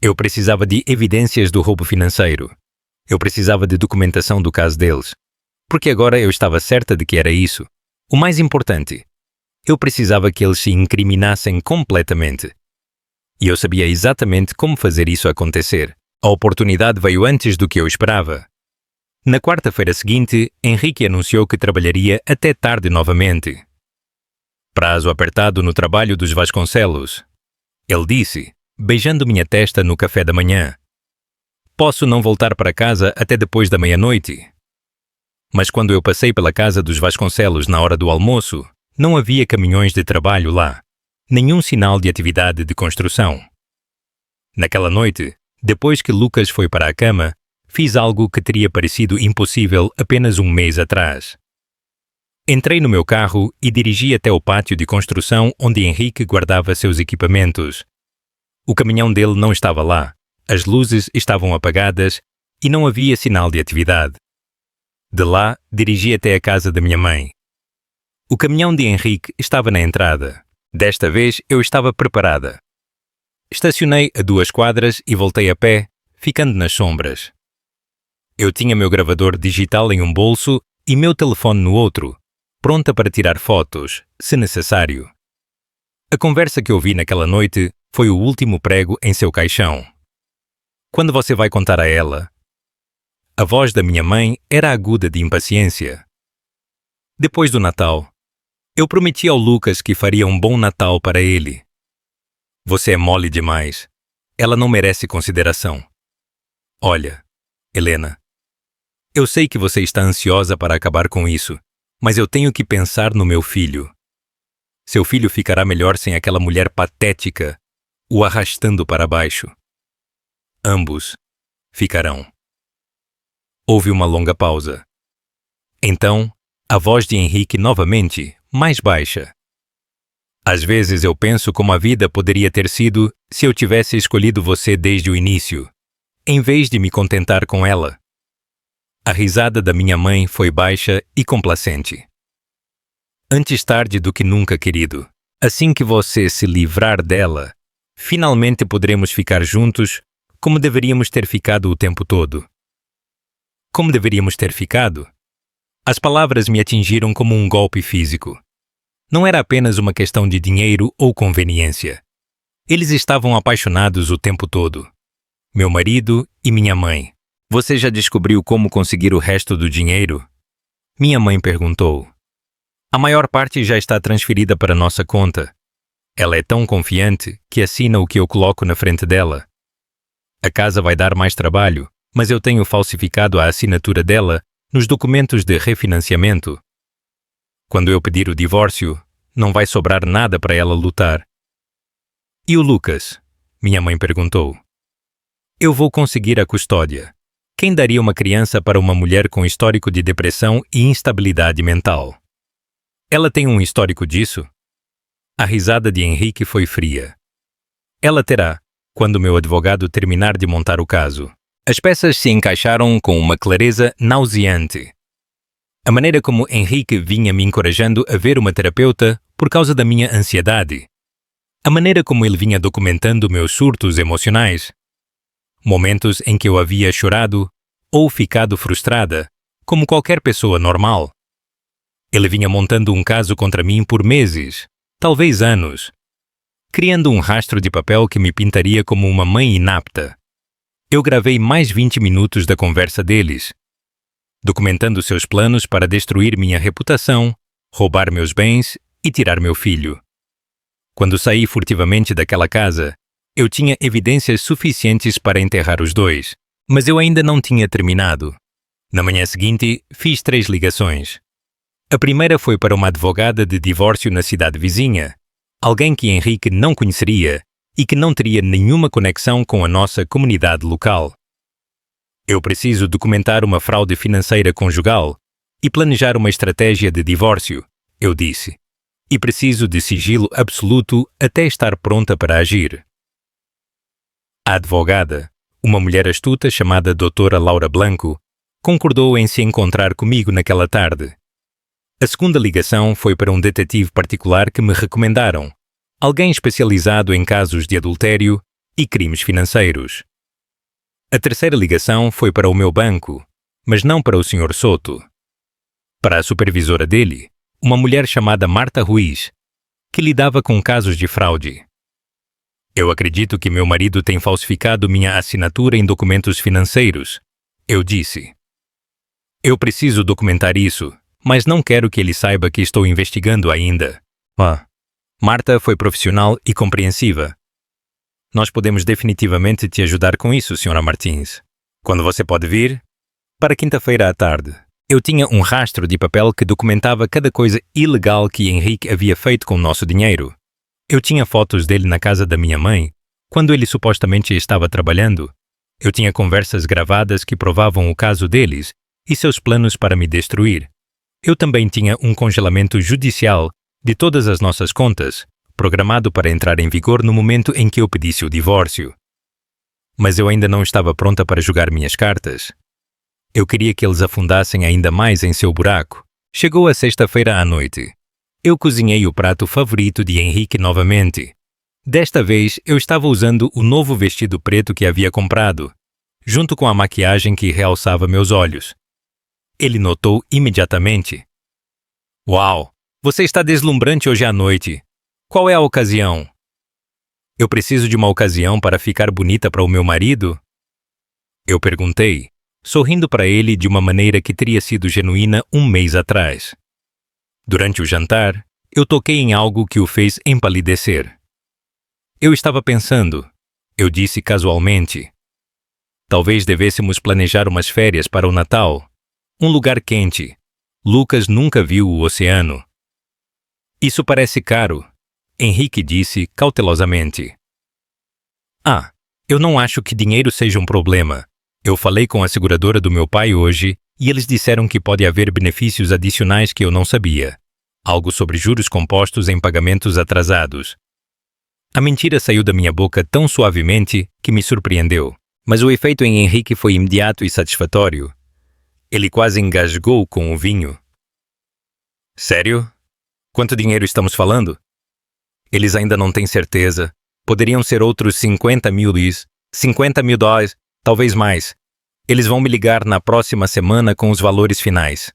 Eu precisava de evidências do roubo financeiro. Eu precisava de documentação do caso deles. Porque agora eu estava certa de que era isso. O mais importante, eu precisava que eles se incriminassem completamente. E eu sabia exatamente como fazer isso acontecer. A oportunidade veio antes do que eu esperava. Na quarta-feira seguinte, Henrique anunciou que trabalharia até tarde novamente. Prazo apertado no trabalho dos Vasconcelos. Ele disse, beijando minha testa no café da manhã. Posso não voltar para casa até depois da meia-noite. Mas quando eu passei pela casa dos Vasconcelos na hora do almoço, não havia caminhões de trabalho lá, nenhum sinal de atividade de construção. Naquela noite, depois que Lucas foi para a cama, fiz algo que teria parecido impossível apenas um mês atrás. Entrei no meu carro e dirigi até o pátio de construção onde Henrique guardava seus equipamentos. O caminhão dele não estava lá, as luzes estavam apagadas e não havia sinal de atividade. De lá, dirigi até a casa da minha mãe. O caminhão de Henrique estava na entrada. Desta vez, eu estava preparada. Estacionei a 2 quadras e voltei a pé, ficando nas sombras. Eu tinha meu gravador digital em um bolso e meu telefone no outro, pronta para tirar fotos, se necessário. A conversa que ouvi naquela noite foi o último prego em seu caixão. Quando você vai contar a ela? A voz da minha mãe era aguda de impaciência. Depois do Natal, eu prometi ao Lucas que faria um bom Natal para ele. Você é mole demais. Ela não merece consideração. Olha, Helena, eu sei que você está ansiosa para acabar com isso, mas eu tenho que pensar no meu filho. Seu filho ficará melhor sem aquela mulher patética o arrastando para baixo. Ambos ficarão. Houve uma longa pausa. Então, a voz de Henrique novamente, mais baixa. Às vezes eu penso como a vida poderia ter sido se eu tivesse escolhido você desde o início, em vez de me contentar com ela. A risada da minha mãe foi baixa e complacente. Antes tarde do que nunca, querido. Assim que você se livrar dela, finalmente poderemos ficar juntos como deveríamos ter ficado o tempo todo. Como deveríamos ter ficado? As palavras me atingiram como um golpe físico. Não era apenas uma questão de dinheiro ou conveniência. Eles estavam apaixonados o tempo todo. Meu marido e minha mãe. Você já descobriu como conseguir o resto do dinheiro? Minha mãe perguntou. A maior parte já está transferida para nossa conta. Ela é tão confiante que assina o que eu coloco na frente dela. A casa vai dar mais trabalho, mas eu tenho falsificado a assinatura dela nos documentos de refinanciamento. Quando eu pedir o divórcio, não vai sobrar nada para ela lutar. E o Lucas? Minha mãe perguntou. Eu vou conseguir a custódia. Quem daria uma criança para uma mulher com histórico de depressão e instabilidade mental? Ela tem um histórico disso? A risada de Henrique foi fria. Ela terá, quando meu advogado terminar de montar o caso. As peças se encaixaram com uma clareza nauseante. A maneira como Henrique vinha me encorajando a ver uma terapeuta por causa da minha ansiedade. A maneira como ele vinha documentando meus surtos emocionais. Momentos em que eu havia chorado ou ficado frustrada, como qualquer pessoa normal. Ele vinha montando um caso contra mim por meses, talvez anos, criando um rastro de papel que me pintaria como uma mãe inapta. Eu gravei mais 20 minutos da conversa deles, documentando seus planos para destruir minha reputação, roubar meus bens e tirar meu filho. Quando saí furtivamente daquela casa, eu tinha evidências suficientes para enterrar os dois, mas eu ainda não tinha terminado. Na manhã seguinte, fiz 3 ligações. A primeira foi para uma advogada de divórcio na cidade vizinha, alguém que Henrique não conheceria e que não teria nenhuma conexão com a nossa comunidade local. Eu preciso documentar uma fraude financeira conjugal e planejar uma estratégia de divórcio, eu disse, e preciso de sigilo absoluto até estar pronta para agir. A advogada, uma mulher astuta chamada Doutora Laura Blanco, concordou em se encontrar comigo naquela tarde. A segunda ligação foi para um detetive particular que me recomendaram, alguém especializado em casos de adultério e crimes financeiros. A terceira ligação foi para o meu banco, mas não para o Sr. Soto. Para a supervisora dele, uma mulher chamada Marta Ruiz, que lidava com casos de fraude. Eu acredito que meu marido tem falsificado minha assinatura em documentos financeiros, eu disse. Eu preciso documentar isso, mas não quero que ele saiba que estou investigando ainda. Marta foi profissional e compreensiva. Nós podemos definitivamente te ajudar com isso, Sra. Martins. Quando você pode vir? Para quinta-feira à tarde. Eu tinha um rastro de papel que documentava cada coisa ilegal que Henrique havia feito com o nosso dinheiro. Eu tinha fotos dele na casa da minha mãe, quando ele supostamente estava trabalhando. Eu tinha conversas gravadas que provavam o caso deles e seus planos para me destruir. Eu também tinha um congelamento judicial de todas as nossas contas, programado para entrar em vigor no momento em que eu pedisse o divórcio. Mas eu ainda não estava pronta para jogar minhas cartas. Eu queria que eles afundassem ainda mais em seu buraco. Chegou a sexta-feira à noite. Eu cozinhei o prato favorito de Henrique novamente. Desta vez, eu estava usando o novo vestido preto que havia comprado, junto com a maquiagem que realçava meus olhos. Ele notou imediatamente. Uau! Você está deslumbrante hoje à noite. Qual é a ocasião? Eu preciso de uma ocasião para ficar bonita para o meu marido? Eu perguntei, sorrindo para ele de uma maneira que teria sido genuína um mês atrás. Durante o jantar, eu toquei em algo que o fez empalidecer. Eu estava pensando, eu disse casualmente. Talvez devêssemos planejar umas férias para o Natal. Um lugar quente. Lucas nunca viu o oceano. Isso parece caro, Henrique disse cautelosamente. Ah, eu não acho que dinheiro seja um problema. Eu falei com a seguradora do meu pai hoje e eles disseram que pode haver benefícios adicionais que eu não sabia. Algo sobre juros compostos em pagamentos atrasados. A mentira saiu da minha boca tão suavemente que me surpreendeu. Mas o efeito em Henrique foi imediato e satisfatório. Ele quase engasgou com o vinho. Sério? Quanto dinheiro estamos falando? Eles ainda não têm certeza. Poderiam ser outros 50 mil lis, 50 mil dólares, talvez mais. Eles vão me ligar na próxima semana com os valores finais.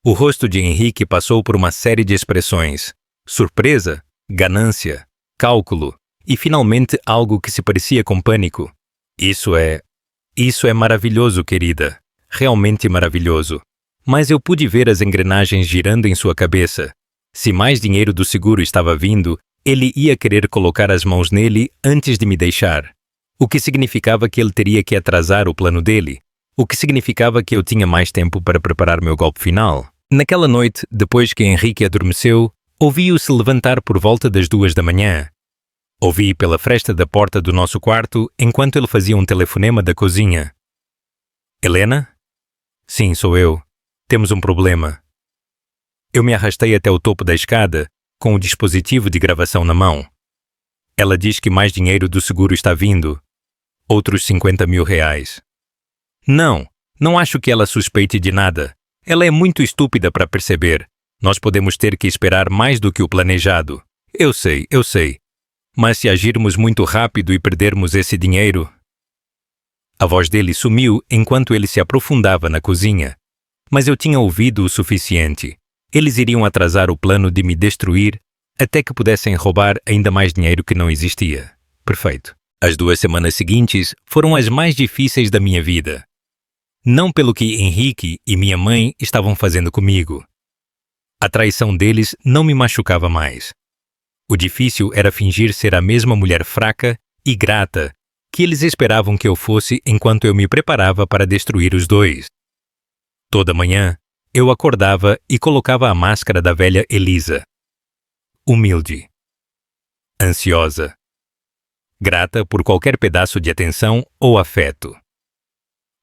O rosto de Henrique passou por uma série de expressões. Surpresa, ganância, cálculo e finalmente algo que se parecia com pânico. Isso é maravilhoso, querida. Realmente maravilhoso. Mas eu pude ver as engrenagens girando em sua cabeça. Se mais dinheiro do seguro estava vindo, ele ia querer colocar as mãos nele antes de me deixar. O que significava que ele teria que atrasar o plano dele. O que significava que eu tinha mais tempo para preparar meu golpe final. Naquela noite, depois que Henrique adormeceu, ouvi-o se levantar por volta das 2 da manhã. Ouvi pela fresta da porta do nosso quarto enquanto ele fazia um telefonema da cozinha. Helena? Sim, sou eu. Temos um problema. Eu me arrastei até o topo da escada, com o dispositivo de gravação na mão. Ela diz que mais dinheiro do seguro está vindo. Outros 50 mil reais. Não acho que ela suspeite de nada. Ela é muito estúpida para perceber. Nós podemos ter que esperar mais do que o planejado. Eu sei. Mas se agirmos muito rápido e perdermos esse dinheiro... A voz dele sumiu enquanto ele se aprofundava na cozinha. Mas eu tinha ouvido o suficiente. Eles iriam atrasar o plano de me destruir até que pudessem roubar ainda mais dinheiro que não existia. Perfeito. As 2 semanas seguintes foram as mais difíceis da minha vida. Não pelo que Henrique e minha mãe estavam fazendo comigo. A traição deles não me machucava mais. O difícil era fingir ser a mesma mulher fraca e grata que eles esperavam que eu fosse enquanto eu me preparava para destruir os dois. Toda manhã, eu acordava e colocava a máscara da velha Elisa. Humilde. Ansiosa. Grata por qualquer pedaço de atenção ou afeto.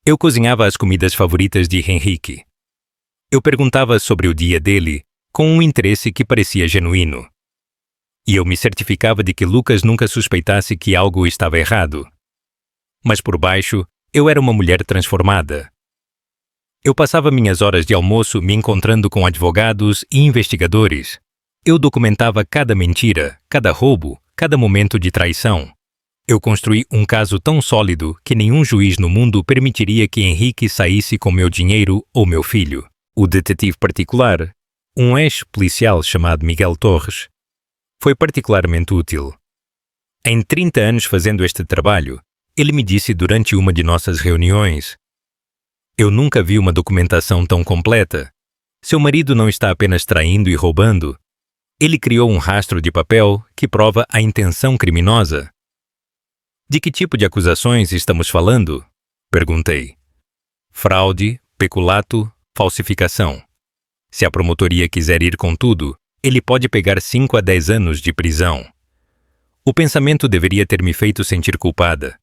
Eu cozinhava as comidas favoritas de Henrique. Eu perguntava sobre o dia dele com um interesse que parecia genuíno. E eu me certificava de que Lucas nunca suspeitasse que algo estava errado. Mas por baixo, eu era uma mulher transformada. Eu passava minhas horas de almoço me encontrando com advogados e investigadores. Eu documentava cada mentira, cada roubo, cada momento de traição. Eu construí um caso tão sólido que nenhum juiz no mundo permitiria que Henrique saísse com meu dinheiro ou meu filho. O detetive particular, um ex-policial chamado Miguel Torres, foi particularmente útil. Em 30 anos fazendo este trabalho, ele me disse durante uma de nossas reuniões: eu nunca vi uma documentação tão completa. Seu marido não está apenas traindo e roubando. Ele criou um rastro de papel que prova a intenção criminosa. De que tipo de acusações estamos falando? Perguntei. Fraude, peculato, falsificação. Se a promotoria quiser ir com tudo, ele pode pegar 5 a 10 anos de prisão. O pensamento deveria ter me feito sentir culpada.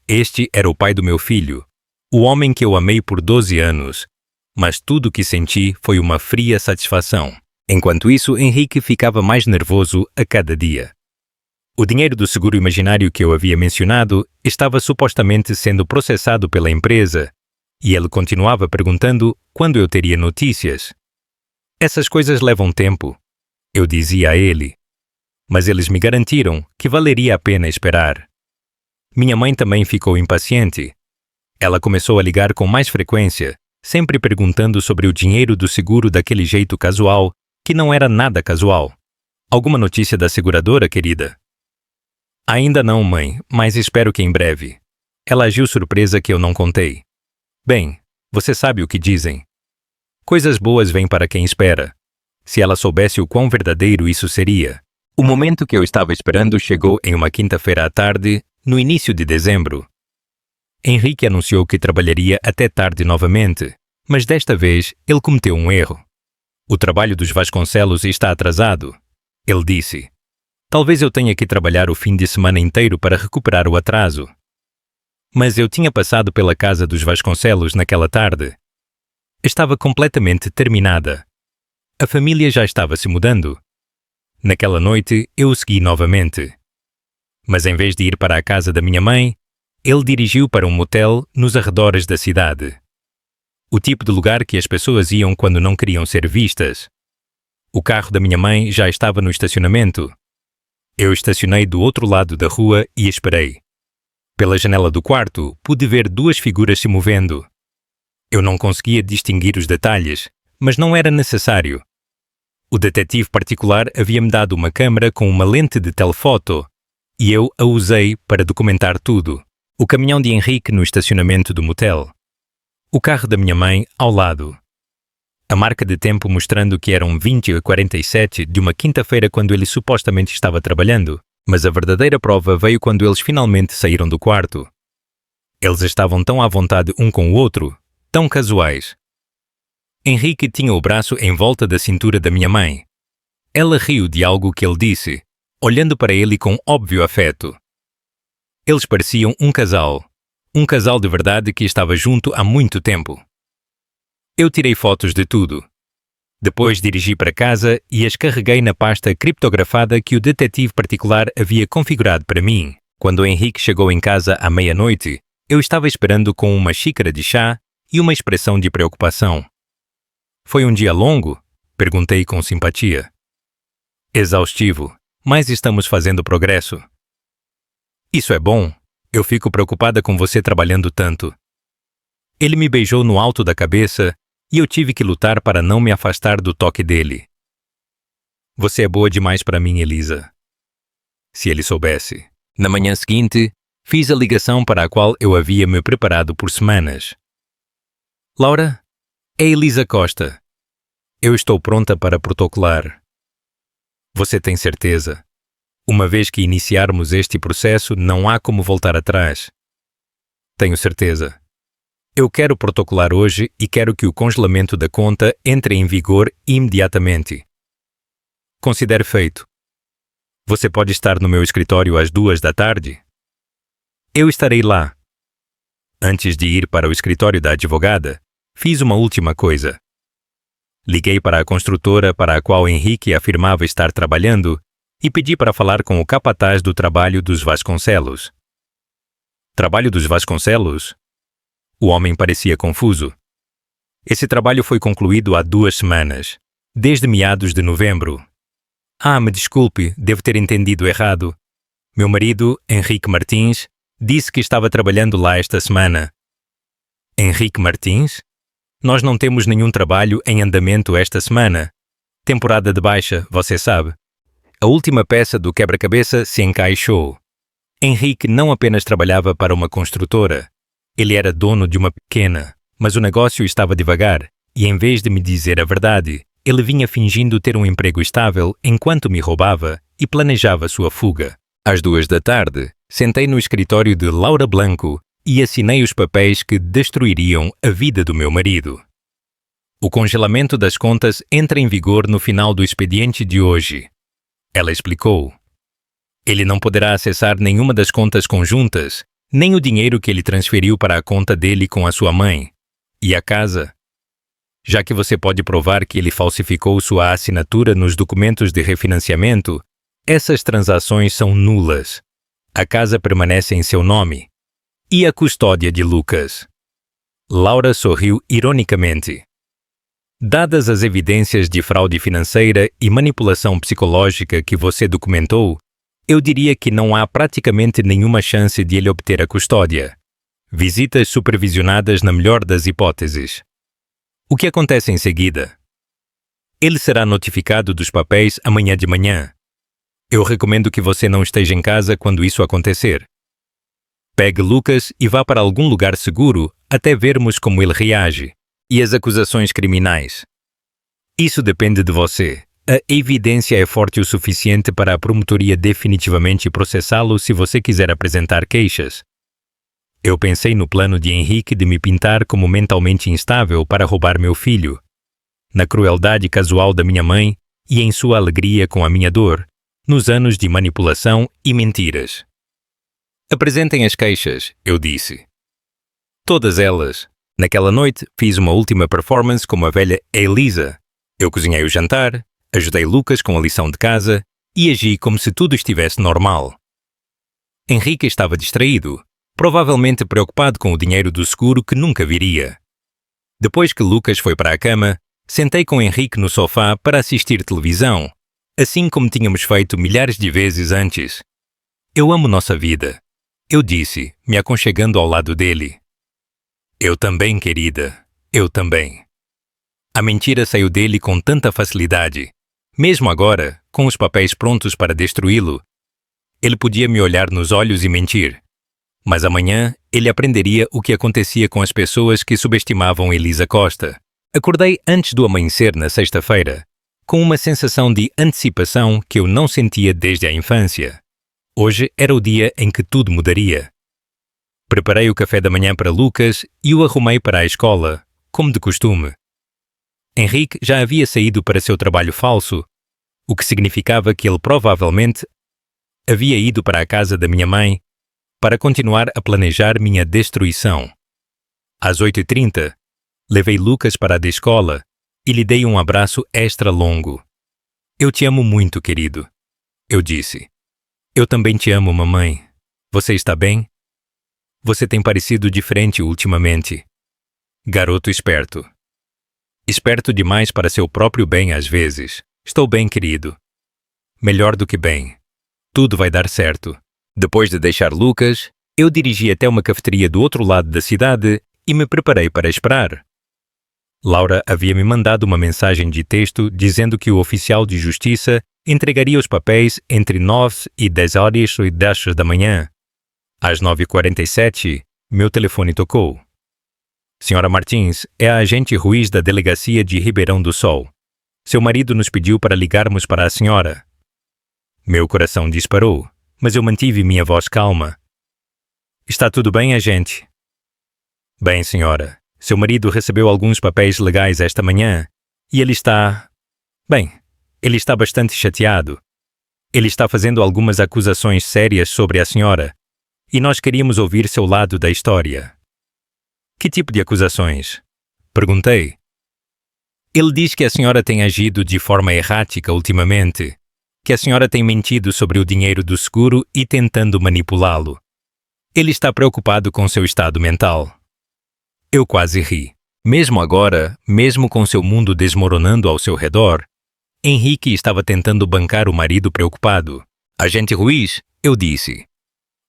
Este era o pai do meu filho, o homem que eu amei por 12 anos, mas tudo o que senti foi uma fria satisfação. Enquanto isso, Henrique ficava mais nervoso a cada dia. O dinheiro do seguro imaginário que eu havia mencionado estava supostamente sendo processado pela empresa, e ele continuava perguntando quando eu teria notícias. Essas coisas levam tempo, eu dizia a ele, mas eles me garantiram que valeria a pena esperar. Minha mãe também ficou impaciente. Ela começou a ligar com mais frequência, sempre perguntando sobre o dinheiro do seguro daquele jeito casual, que não era nada casual. Alguma notícia da seguradora, querida? Ainda não, mãe, mas espero que em breve. Ela agiu surpresa que eu não contei. Bem, você sabe o que dizem. Coisas boas vêm para quem espera. Se ela soubesse o quão verdadeiro isso seria. O momento que eu estava esperando chegou em uma quinta-feira à tarde, no início de dezembro. Henrique anunciou que trabalharia até tarde novamente, mas desta vez ele cometeu um erro. O trabalho dos Vasconcelos está atrasado. Ele disse: talvez eu tenha que trabalhar o fim de semana inteiro para recuperar o atraso. Mas eu tinha passado pela casa dos Vasconcelos naquela tarde. Estava completamente terminada. A família já estava se mudando. Naquela noite, eu o segui novamente. Mas em vez de ir para a casa da minha mãe, ele dirigiu para um motel nos arredores da cidade. O tipo de lugar que as pessoas iam quando não queriam ser vistas. O carro da minha mãe já estava no estacionamento. Eu estacionei do outro lado da rua e esperei. Pela janela do quarto, pude ver duas figuras se movendo. Eu não conseguia distinguir os detalhes, mas não era necessário. O detetive particular havia-me dado uma câmera com uma lente de telefoto e eu a usei para documentar tudo. O caminhão de Henrique no estacionamento do motel. O carro da minha mãe ao lado. A marca de tempo mostrando que eram 20h47 de uma quinta-feira quando ele supostamente estava trabalhando, mas a verdadeira prova veio quando eles finalmente saíram do quarto. Eles estavam tão à vontade um com o outro, tão casuais. Henrique tinha o braço em volta da cintura da minha mãe. Ela riu de algo que ele disse, olhando para ele com óbvio afeto. Eles pareciam um casal de verdade que estava junto há muito tempo. Eu tirei fotos de tudo. Depois dirigi para casa e as carreguei na pasta criptografada que o detetive particular havia configurado para mim. Quando Henrique chegou em casa à meia-noite, eu estava esperando com uma xícara de chá e uma expressão de preocupação. Foi um dia longo? Perguntei com simpatia. Exaustivo, mas estamos fazendo progresso. Isso é bom. Eu fico preocupada com você trabalhando tanto. Ele me beijou no alto da cabeça e eu tive que lutar para não me afastar do toque dele. Você é boa demais para mim, Elisa. Se ele soubesse. Na manhã seguinte, fiz a ligação para a qual eu havia me preparado por semanas. Laura, é Elisa Costa. Eu estou pronta para protocolar. Você tem certeza? Uma vez que iniciarmos este processo, não há como voltar atrás. Tenho certeza. Eu quero protocolar hoje e quero que o congelamento da conta entre em vigor imediatamente. Considere feito. Você pode estar no meu escritório às 14h? Eu estarei lá. Antes de ir para o escritório da advogada, fiz uma última coisa. Liguei para a construtora para a qual Henrique afirmava estar trabalhando e pedi para falar com o capataz do trabalho dos Vasconcelos. Trabalho dos Vasconcelos? O homem parecia confuso. Esse trabalho foi concluído há 2 semanas, desde meados de novembro. Me desculpe, devo ter entendido errado. Meu marido, Henrique Martins, disse que estava trabalhando lá esta semana. Henrique Martins? Nós não temos nenhum trabalho em andamento esta semana. Temporada de baixa, você sabe. A última peça do quebra-cabeça se encaixou. Henrique não apenas trabalhava para uma construtora. Ele era dono de uma pequena, mas o negócio estava devagar e, em vez de me dizer a verdade, ele vinha fingindo ter um emprego estável enquanto me roubava e planejava sua fuga. Às 14h, sentei no escritório de Laura Blanco e assinei os papéis que destruiriam a vida do meu marido. O congelamento das contas entra em vigor no final do expediente de hoje. Ela explicou. Ele não poderá acessar nenhuma das contas conjuntas, nem o dinheiro que ele transferiu para a conta dele com a sua mãe. E a casa? Já que você pode provar que ele falsificou sua assinatura nos documentos de refinanciamento, essas transações são nulas. A casa permanece em seu nome. E a custódia de Lucas? Laura sorriu ironicamente. Dadas as evidências de fraude financeira e manipulação psicológica que você documentou, eu diria que não há praticamente nenhuma chance de ele obter a custódia. Visitas supervisionadas na melhor das hipóteses. O que acontece em seguida? Ele será notificado dos papéis amanhã de manhã. Eu recomendo que você não esteja em casa quando isso acontecer. Pegue Lucas e vá para algum lugar seguro até vermos como ele reage. E as acusações criminais? Isso depende de você. A evidência é forte o suficiente para a promotoria definitivamente processá-lo se você quiser apresentar queixas. Eu pensei no plano de Henrique de me pintar como mentalmente instável para roubar meu filho, na crueldade casual da minha mãe e em sua alegria com a minha dor, nos anos de manipulação e mentiras. Apresentem as queixas, eu disse. Todas elas. Naquela noite, fiz uma última performance como a velha Elisa. Eu cozinhei o jantar, ajudei Lucas com a lição de casa e agi como se tudo estivesse normal. Henrique estava distraído, provavelmente preocupado com o dinheiro do seguro que nunca viria. Depois que Lucas foi para a cama, sentei com Henrique no sofá para assistir televisão, assim como tínhamos feito milhares de vezes antes. Eu amo nossa vida, eu disse, me aconchegando ao lado dele. Eu também, querida, eu também. A mentira saiu dele com tanta facilidade. Mesmo agora, com os papéis prontos para destruí-lo, ele podia me olhar nos olhos e mentir. Mas amanhã ele aprenderia o que acontecia com as pessoas que subestimavam Elisa Costa. Acordei antes do amanhecer na sexta-feira, com uma sensação de antecipação que eu não sentia desde a infância. Hoje era o dia em que tudo mudaria. Preparei o café da manhã para Lucas e o arrumei para a escola, como de costume. Henrique já havia saído para seu trabalho falso, o que significava que ele provavelmente havia ido para a casa da minha mãe para continuar a planejar minha destruição. Às 8h30, levei Lucas para a escola e lhe dei um abraço extra longo. Eu te amo muito, querido, eu disse. Eu também te amo, mamãe. Você está bem? Você tem parecido diferente ultimamente. Garoto esperto. Esperto demais para seu próprio bem às vezes. Estou bem, querido. Melhor do que bem. Tudo vai dar certo. Depois de deixar Lucas, eu dirigi até uma cafeteria do outro lado da cidade e me preparei para esperar. Laura havia me mandado uma mensagem de texto dizendo que o oficial de justiça entregaria os papéis entre 9 e 10 horas e 10 da manhã. Às 9h47, meu telefone tocou. Senhora Martins, é a agente Ruiz da delegacia de Ribeirão do Sol. Seu marido nos pediu para ligarmos para a senhora. Meu coração disparou, mas eu mantive minha voz calma. Está tudo bem, agente? Bem, senhora. Seu marido recebeu alguns papéis legais esta manhã e ele está... Bem, ele está bastante chateado. Ele está fazendo algumas acusações sérias sobre a senhora e nós queríamos ouvir seu lado da história. Que tipo de acusações? Perguntei. Ele diz que a senhora tem agido de forma errática ultimamente, que a senhora tem mentido sobre o dinheiro do seguro e tentando manipulá-lo. Ele está preocupado com seu estado mental. Eu quase ri. Mesmo agora, mesmo com seu mundo desmoronando ao seu redor, Henrique estava tentando bancar o marido preocupado. Agente Ruiz, eu disse.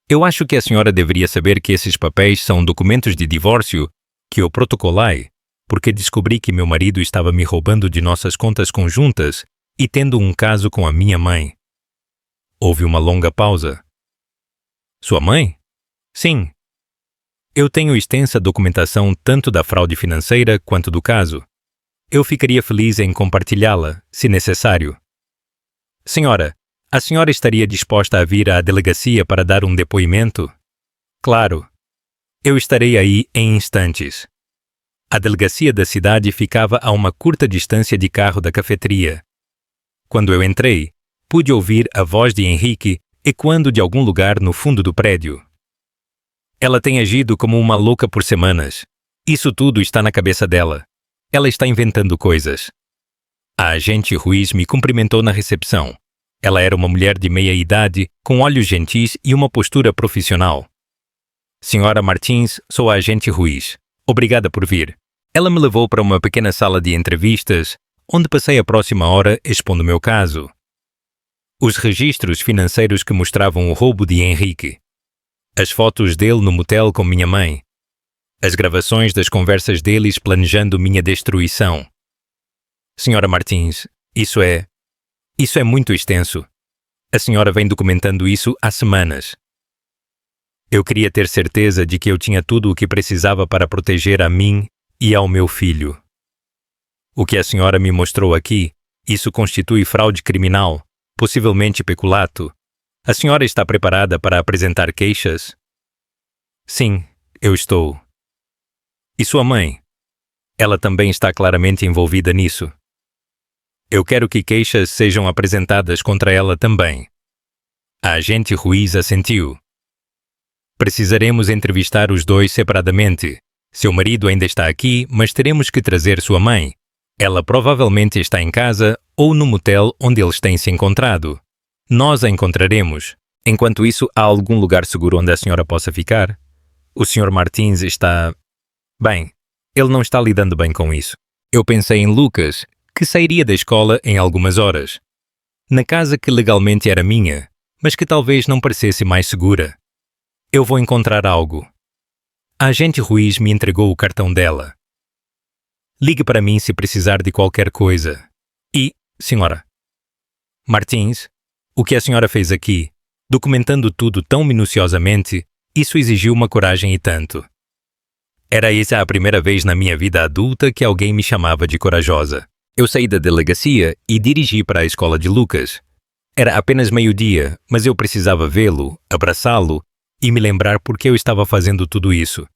Eu acho que a senhora deveria saber que esses papéis são documentos de divórcio que eu protocolei, porque descobri que meu marido estava me roubando de nossas contas conjuntas e tendo um caso com a minha mãe. Houve uma longa pausa. Sua mãe? Sim. Eu tenho extensa documentação tanto da fraude financeira quanto do caso. Eu ficaria feliz em compartilhá-la, se necessário. Senhora, a senhora estaria disposta a vir à delegacia para dar um depoimento? Claro. Eu estarei aí em instantes. A delegacia da cidade ficava a uma curta distância de carro da cafeteria. Quando eu entrei, pude ouvir a voz de Henrique ecoando de algum lugar no fundo do prédio. Ela tem agido como uma louca por semanas. Isso tudo está na cabeça dela. Ela está inventando coisas. A agente Ruiz me cumprimentou na recepção. Ela era uma mulher de meia idade, com olhos gentis e uma postura profissional. Senhora Martins, sou a agente Ruiz. Obrigada por vir. Ela me levou para uma pequena sala de entrevistas, onde passei a próxima hora expondo meu caso. Os registros financeiros que mostravam o roubo de Henrique. As fotos dele no motel com minha mãe, As gravações das conversas deles planejando minha destruição. Senhora Martins, isso é muito extenso. A senhora vem documentando isso há semanas. Eu queria ter certeza de que eu tinha tudo o que precisava para proteger a mim e ao meu filho. O que a senhora me mostrou aqui, isso constitui fraude criminal, possivelmente peculato. A senhora está preparada para apresentar queixas? Sim, eu estou. E sua mãe? Ela também está claramente envolvida nisso. Eu quero que queixas sejam apresentadas contra ela também. A agente Ruiz assentiu. Precisaremos entrevistar os dois separadamente. Seu marido ainda está aqui, mas teremos que trazer sua mãe. Ela provavelmente está em casa ou no motel onde eles têm se encontrado. Nós a encontraremos. Enquanto isso, há algum lugar seguro onde a senhora possa ficar? O Sr. Martins está... Bem, ele não está lidando bem com isso. Eu pensei em Lucas, que sairia da escola em algumas horas. Na casa que legalmente era minha, mas que talvez não parecesse mais segura. Eu vou encontrar algo. A agente Ruiz me entregou o cartão dela. Ligue para mim se precisar de qualquer coisa. E, senhora Martins, o que a senhora fez aqui, documentando tudo tão minuciosamente, isso exigiu uma coragem e tanto. Era essa a primeira vez na minha vida adulta que alguém me chamava de corajosa. Eu saí da delegacia e dirigi para a escola de Lucas. Era apenas meio-dia, mas eu precisava vê-lo, abraçá-lo e me lembrar por que eu estava fazendo tudo isso.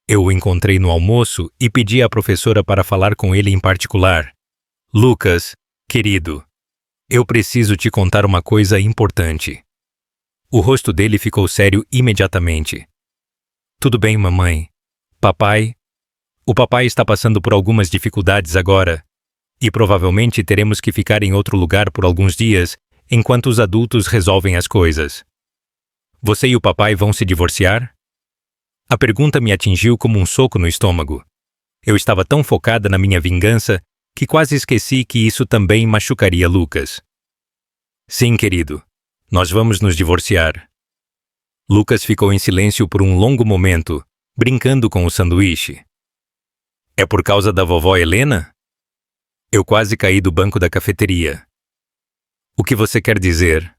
Eu o encontrei no almoço e pedi à professora para falar com ele em particular. Lucas, querido, eu preciso te contar uma coisa importante. O rosto dele ficou sério imediatamente. Tudo bem, mamãe. Papai? O papai está passando por algumas dificuldades agora e provavelmente teremos que ficar em outro lugar por alguns dias enquanto os adultos resolvem as coisas. Você e o papai vão se divorciar? A pergunta me atingiu como um soco no estômago. Eu estava tão focada na minha vingança que quase esqueci que isso também machucaria Lucas. Sim, querido. Nós vamos nos divorciar. Lucas ficou em silêncio por um longo momento, brincando com o sanduíche. É por causa da vovó Helena? Eu quase caí do banco da cafeteria. O que você quer dizer?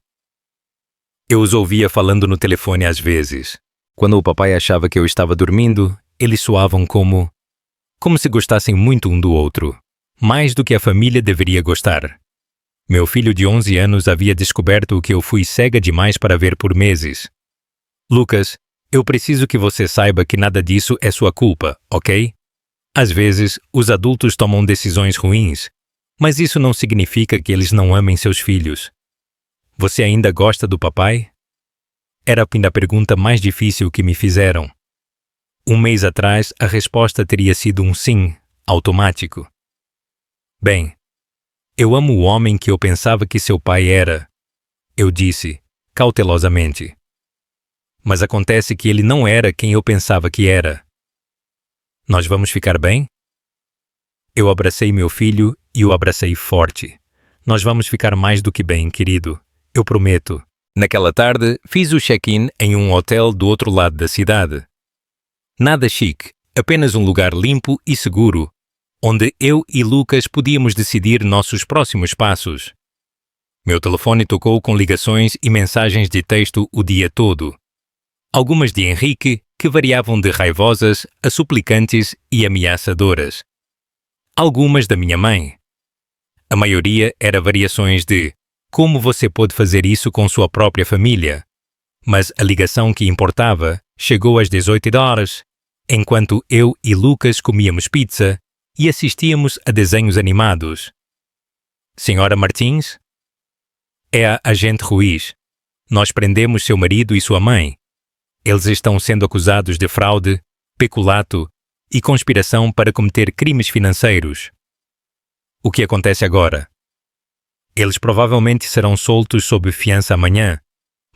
Eu os ouvia falando no telefone às vezes. Quando o papai achava que eu estava dormindo, eles soavam como se gostassem muito um do outro, mais do que a família deveria gostar. Meu filho de 11 anos havia descoberto o que eu fui cega demais para ver por meses. Lucas, eu preciso que você saiba que nada disso é sua culpa, ok? Às vezes, os adultos tomam decisões ruins, mas isso não significa que eles não amem seus filhos. Você ainda gosta do papai? Era a pergunta mais difícil que me fizeram. Um mês atrás, a resposta teria sido um sim, automático. Bem, eu amo o homem que eu pensava que seu pai era, eu disse, cautelosamente. Mas acontece que ele não era quem eu pensava que era. Nós vamos ficar bem? Eu abracei meu filho e o abracei forte. Nós vamos ficar mais do que bem, querido. Eu prometo. Naquela tarde, fiz o check-in em um hotel do outro lado da cidade. Nada chique, apenas um lugar limpo e seguro, onde eu e Lucas podíamos decidir nossos próximos passos. Meu telefone tocou com ligações e mensagens de texto o dia todo. Algumas de Henrique, que variavam de raivosas a suplicantes e ameaçadoras. Algumas da minha mãe. A maioria era variações de como você pode fazer isso com sua própria família? Mas a ligação que importava chegou às 18 horas, enquanto eu e Lucas comíamos pizza e assistíamos a desenhos animados. Senhora Martins? É a agente Ruiz. Nós prendemos seu marido e sua mãe. Eles estão sendo acusados de fraude, peculato e conspiração para cometer crimes financeiros. O que acontece agora? Eles provavelmente serão soltos sob fiança amanhã,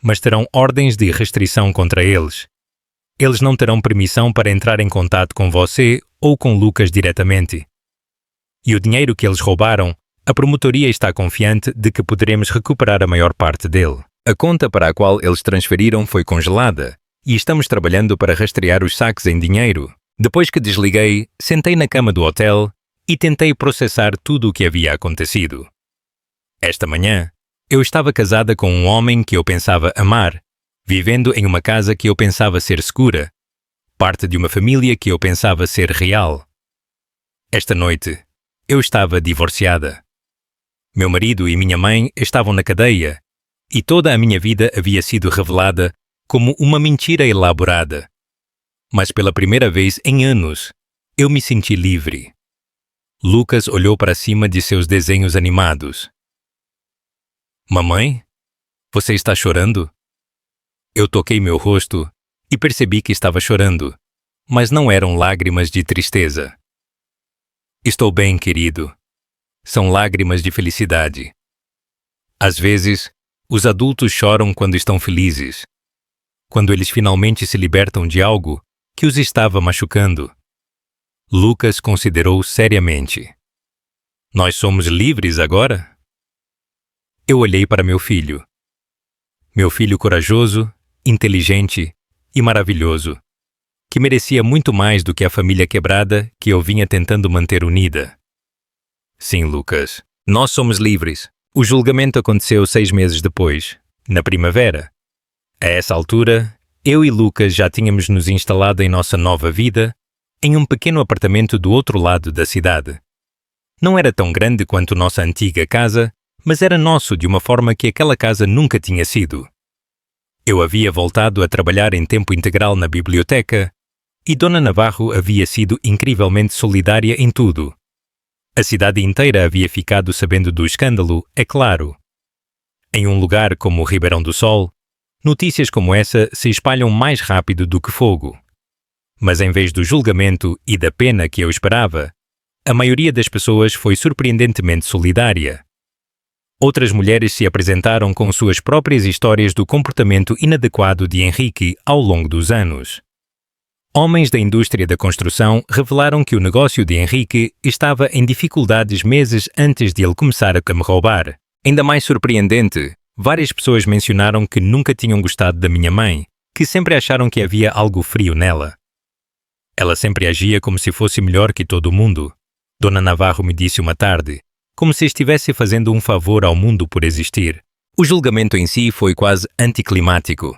mas terão ordens de restrição contra eles. Eles não terão permissão para entrar em contato com você ou com Lucas diretamente. E o dinheiro que eles roubaram, a promotoria está confiante de que poderemos recuperar a maior parte dele. A conta para a qual eles transferiram foi congelada e estamos trabalhando para rastrear os saques em dinheiro. Depois que desliguei, sentei na cama do hotel e tentei processar tudo o que havia acontecido. Esta manhã, eu estava casada com um homem que eu pensava amar, vivendo em uma casa que eu pensava ser segura, parte de uma família que eu pensava ser real. Esta noite, eu estava divorciada. Meu marido e minha mãe estavam na cadeia e toda a minha vida havia sido revelada como uma mentira elaborada. Mas pela primeira vez em anos, eu me senti livre. Lucas olhou para cima de seus desenhos animados. Mamãe, você está chorando? Eu toquei meu rosto e percebi que estava chorando, mas não eram lágrimas de tristeza. Estou bem, querido. São lágrimas de felicidade. Às vezes, os adultos choram quando estão felizes, quando eles finalmente se libertam de algo que os estava machucando. Lucas considerou seriamente. Nós somos livres agora? Eu olhei para meu filho. Meu filho corajoso, inteligente e maravilhoso, que merecia muito mais do que a família quebrada que eu vinha tentando manter unida. Sim, Lucas, nós somos livres. O julgamento aconteceu 6 meses depois, na primavera. A essa altura, eu e Lucas já tínhamos nos instalado em nossa nova vida em um pequeno apartamento do outro lado da cidade. Não era tão grande quanto nossa antiga casa, mas era nosso de uma forma que aquela casa nunca tinha sido. Eu havia voltado a trabalhar em tempo integral na biblioteca e Dona Navarro havia sido incrivelmente solidária em tudo. A cidade inteira havia ficado sabendo do escândalo, é claro. Em um lugar como Ribeirão do Sol, notícias como essa se espalham mais rápido do que fogo. Mas em vez do julgamento e da pena que eu esperava, a maioria das pessoas foi surpreendentemente solidária. Outras mulheres se apresentaram com suas próprias histórias do comportamento inadequado de Henrique ao longo dos anos. Homens da indústria da construção revelaram que o negócio de Henrique estava em dificuldades meses antes de ele começar a me roubar. Ainda mais surpreendente, várias pessoas mencionaram que nunca tinham gostado da minha mãe, que sempre acharam que havia algo frio nela. Ela sempre agia como se fosse melhor que todo mundo. Dona Navarro me disse uma tarde, como se estivesse fazendo um favor ao mundo por existir. O julgamento em si foi quase anticlimático.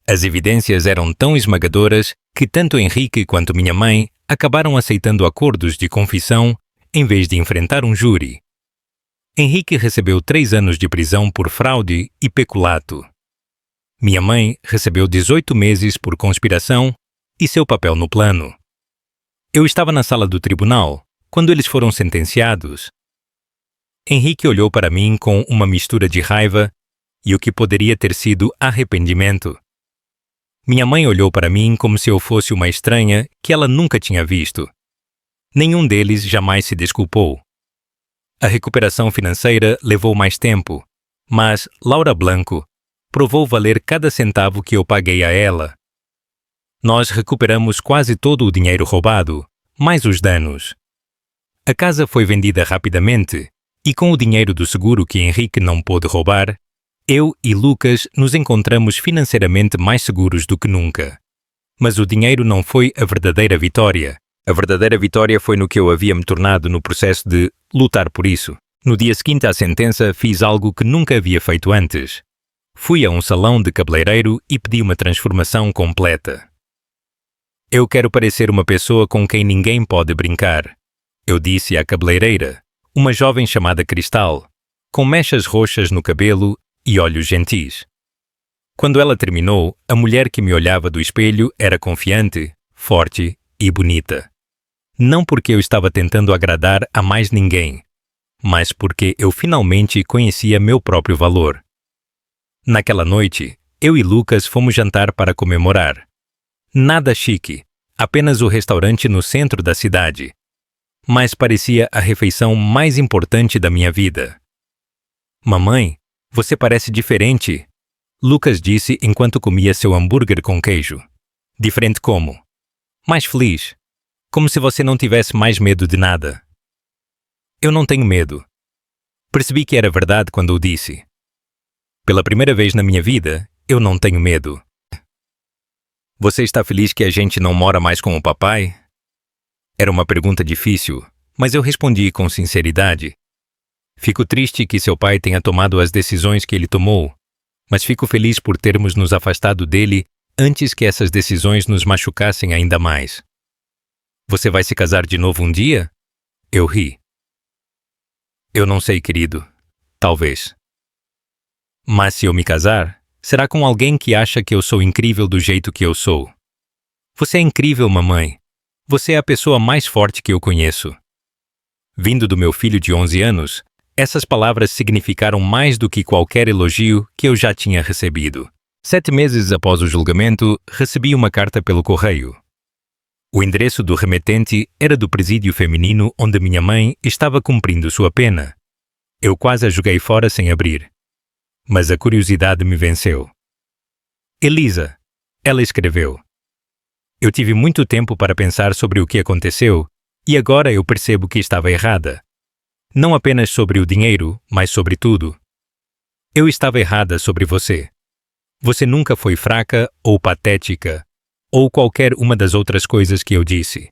As evidências eram tão esmagadoras que tanto Henrique quanto minha mãe acabaram aceitando acordos de confissão em vez de enfrentar um júri. Henrique recebeu 3 anos de prisão por fraude e peculato. Minha mãe recebeu 18 meses por conspiração e seu papel no plano. Eu estava na sala do tribunal quando eles foram sentenciados. Henrique olhou para mim com uma mistura de raiva e o que poderia ter sido arrependimento. Minha mãe olhou para mim como se eu fosse uma estranha que ela nunca tinha visto. Nenhum deles jamais se desculpou. A recuperação financeira levou mais tempo, mas Laura Blanco provou valer cada centavo que eu paguei a ela. Nós recuperamos quase todo o dinheiro roubado, mais os danos. A casa foi vendida rapidamente e com o dinheiro do seguro que Henrique não pôde roubar, eu e Lucas nos encontramos financeiramente mais seguros do que nunca. Mas o dinheiro não foi a verdadeira vitória. A verdadeira vitória foi no que eu havia me tornado no processo de lutar por isso. No dia seguinte à sentença, fiz algo que nunca havia feito antes. Fui a um salão de cabeleireiro e pedi uma transformação completa. Eu quero parecer uma pessoa com quem ninguém pode brincar, eu disse à cabeleireira, uma jovem chamada Cristal, com mechas roxas no cabelo e olhos gentis. Quando ela terminou, a mulher que me olhava do espelho era confiante, forte e bonita. Não porque eu estava tentando agradar a mais ninguém, mas porque eu finalmente conhecia meu próprio valor. Naquela noite, eu e Lucas fomos jantar para comemorar. Nada chique, apenas o restaurante no centro da cidade. Mas parecia a refeição mais importante da minha vida. Mamãe, você parece diferente, Lucas disse enquanto comia seu hambúrguer com queijo. Diferente como? Mais feliz. Como se você não tivesse mais medo de nada. Eu não tenho medo. Percebi que era verdade quando o disse. Pela primeira vez na minha vida, eu não tenho medo. Você está feliz que a gente não mora mais com o papai? Era uma pergunta difícil, mas eu respondi com sinceridade. Fico triste que seu pai tenha tomado as decisões que ele tomou, mas fico feliz por termos nos afastado dele antes que essas decisões nos machucassem ainda mais. Você vai se casar de novo um dia? Eu ri. Eu não sei, querido. Talvez. Mas se eu me casar, será com alguém que acha que eu sou incrível do jeito que eu sou. Você é incrível, mamãe. Você é a pessoa mais forte que eu conheço. Vindo do meu filho de 11 anos, essas palavras significaram mais do que qualquer elogio que eu já tinha recebido. 7 meses após o julgamento, recebi uma carta pelo correio. O endereço do remetente era do presídio feminino onde minha mãe estava cumprindo sua pena. Eu quase a joguei fora sem abrir. Mas a curiosidade me venceu. Elisa, ela escreveu. Eu tive muito tempo para pensar sobre o que aconteceu e agora eu percebo que estava errada. Não apenas sobre o dinheiro, mas sobre tudo. Eu estava errada sobre você. Você nunca foi fraca ou patética, ou qualquer uma das outras coisas que eu disse.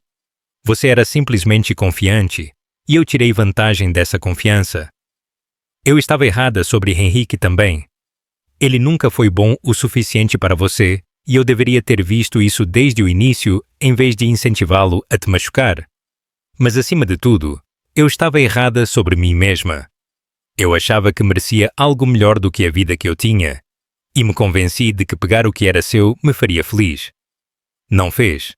Você era simplesmente confiante, e eu tirei vantagem dessa confiança. Eu estava errada sobre Henrique também. Ele nunca foi bom o suficiente para você, e eu deveria ter visto isso desde o início, em vez de incentivá-lo a te machucar. Mas acima de tudo, eu estava errada sobre mim mesma. Eu achava que merecia algo melhor do que a vida que eu tinha, e me convenci de que pegar o que era seu me faria feliz. Não fez.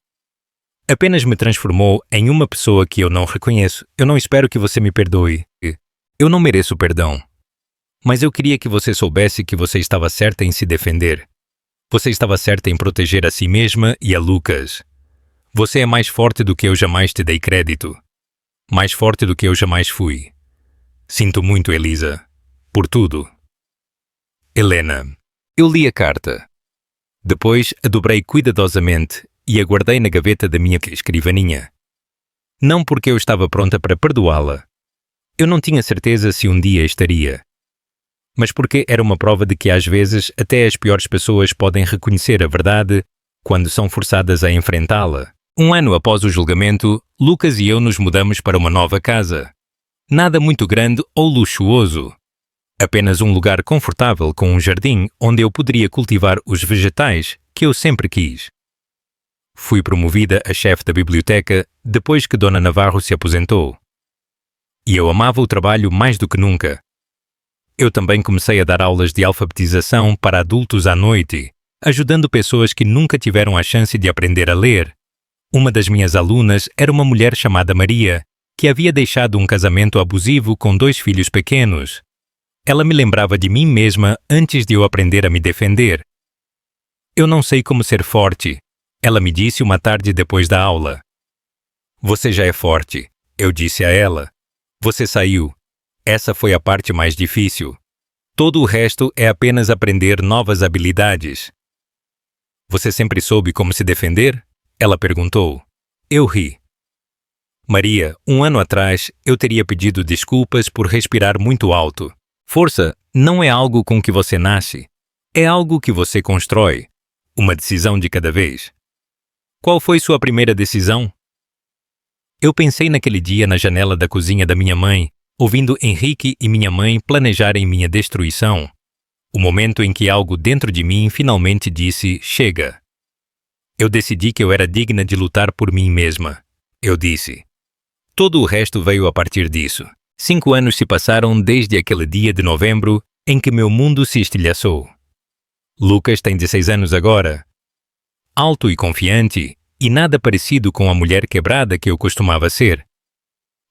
Apenas me transformou em uma pessoa que eu não reconheço. Eu não espero que você me perdoe. Eu não mereço perdão. Mas eu queria que você soubesse que você estava certa em se defender. Você estava certa em proteger a si mesma e a Lucas. Você é mais forte do que eu jamais te dei crédito. Mais forte do que eu jamais fui. Sinto muito, Elisa. Por tudo. Helena. Eu li a carta. Depois a dobrei cuidadosamente e a guardei na gaveta da minha escrivaninha. Não porque eu estava pronta para perdoá-la. Eu não tinha certeza se um dia estaria. Mas porque era uma prova de que às vezes até as piores pessoas podem reconhecer a verdade quando são forçadas a enfrentá-la. 1 ano após o julgamento, Lucas e eu nos mudamos para uma nova casa. Nada muito grande ou luxuoso. Apenas um lugar confortável com um jardim onde eu poderia cultivar os vegetais que eu sempre quis. Fui promovida a chefe da biblioteca depois que Dona Navarro se aposentou. E eu amava o trabalho mais do que nunca. Eu também comecei a dar aulas de alfabetização para adultos à noite, ajudando pessoas que nunca tiveram a chance de aprender a ler. Uma das minhas alunas era uma mulher chamada Maria, que havia deixado um casamento abusivo com 2 filhos pequenos. Ela me lembrava de mim mesma antes de eu aprender a me defender. Eu não sei como ser forte, ela me disse uma tarde depois da aula. Você já é forte, eu disse a ela. Você saiu. Essa foi a parte mais difícil. Todo o resto é apenas aprender novas habilidades. Você sempre soube como se defender? Ela perguntou. Eu ri. Maria, 1 ano atrás, eu teria pedido desculpas por respirar muito alto. Força não é algo com que você nasce. É algo que você constrói. Uma decisão de cada vez. Qual foi sua primeira decisão? Eu pensei naquele dia na janela da cozinha da minha mãe, ouvindo Henrique e minha mãe planejarem minha destruição. O momento em que algo dentro de mim finalmente disse, chega. Eu decidi que eu era digna de lutar por mim mesma. Eu disse. Todo o resto veio a partir disso. 5 anos se passaram desde aquele dia de novembro em que meu mundo se estilhaçou. Lucas tem 16 anos agora. Alto e confiante, e nada parecido com a mulher quebrada que eu costumava ser.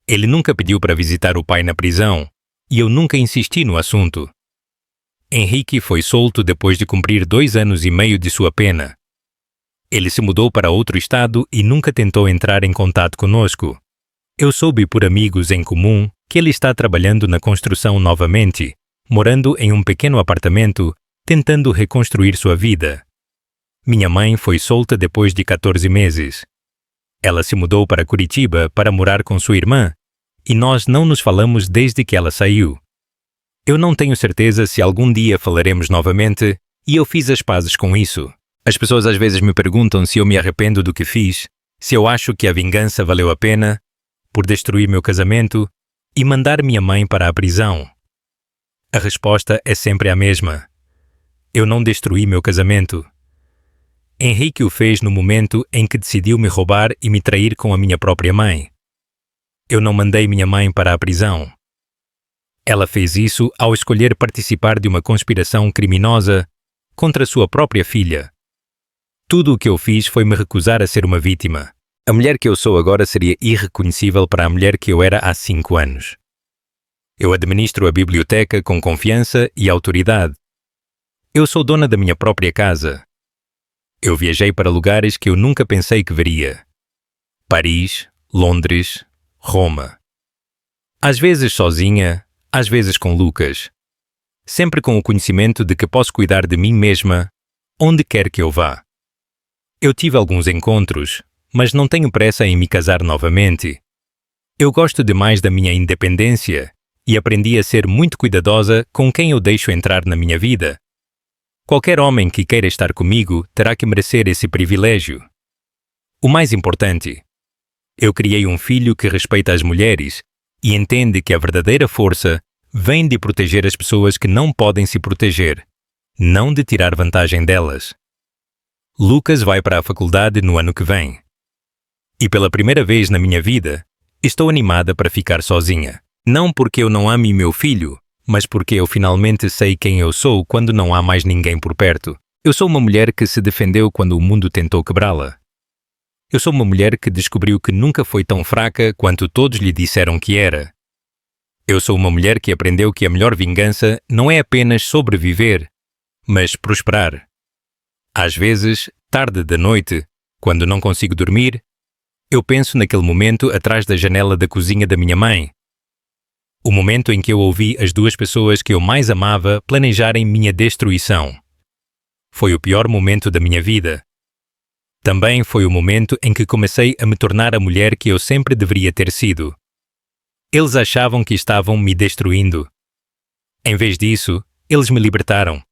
Ele nunca pediu para visitar o pai na prisão, e eu nunca insisti no assunto. Henrique foi solto depois de cumprir 2 anos e meio de sua pena. Ele se mudou para outro estado e nunca tentou entrar em contato conosco. Eu soube por amigos em comum que ele está trabalhando na construção novamente, morando em um pequeno apartamento, tentando reconstruir sua vida. Minha mãe foi solta depois de 14 meses. Ela se mudou para Curitiba para morar com sua irmã, e nós não nos falamos desde que ela saiu. Eu não tenho certeza se algum dia falaremos novamente, e eu fiz as pazes com isso. As pessoas às vezes me perguntam se eu me arrependo do que fiz, se eu acho que a vingança valeu a pena por destruir meu casamento e mandar minha mãe para a prisão. A resposta é sempre a mesma. Eu não destruí meu casamento. Henrique o fez no momento em que decidiu me roubar e me trair com a minha própria mãe. Eu não mandei minha mãe para a prisão. Ela fez isso ao escolher participar de uma conspiração criminosa contra sua própria filha. Tudo o que eu fiz foi me recusar a ser uma vítima. A mulher que eu sou agora seria irreconhecível para a mulher que eu era há 5 anos. Eu administro a biblioteca com confiança e autoridade. Eu sou dona da minha própria casa. Eu viajei para lugares que eu nunca pensei que veria. Paris, Londres, Roma. Às vezes sozinha, às vezes com Lucas. Sempre com o conhecimento de que posso cuidar de mim mesma, onde quer que eu vá. Eu tive alguns encontros, mas não tenho pressa em me casar novamente. Eu gosto demais da minha independência e aprendi a ser muito cuidadosa com quem eu deixo entrar na minha vida. Qualquer homem que queira estar comigo terá que merecer esse privilégio. O mais importante, eu criei um filho que respeita as mulheres e entende que a verdadeira força vem de proteger as pessoas que não podem se proteger, não de tirar vantagem delas. Lucas vai para a faculdade no ano que vem. E pela primeira vez na minha vida, estou animada para ficar sozinha. Não porque eu não ame meu filho, mas porque eu finalmente sei quem eu sou quando não há mais ninguém por perto. Eu sou uma mulher que se defendeu quando o mundo tentou quebrá-la. Eu sou uma mulher que descobriu que nunca foi tão fraca quanto todos lhe disseram que era. Eu sou uma mulher que aprendeu que a melhor vingança não é apenas sobreviver, mas prosperar. Às vezes, tarde da noite, quando não consigo dormir, eu penso naquele momento atrás da janela da cozinha da minha mãe. O momento em que eu ouvi as duas pessoas que eu mais amava planejarem minha destruição. Foi o pior momento da minha vida. Também foi o momento em que comecei a me tornar a mulher que eu sempre deveria ter sido. Eles achavam que estavam me destruindo. Em vez disso, eles me libertaram.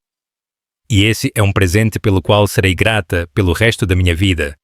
E esse é um presente pelo qual serei grata pelo resto da minha vida.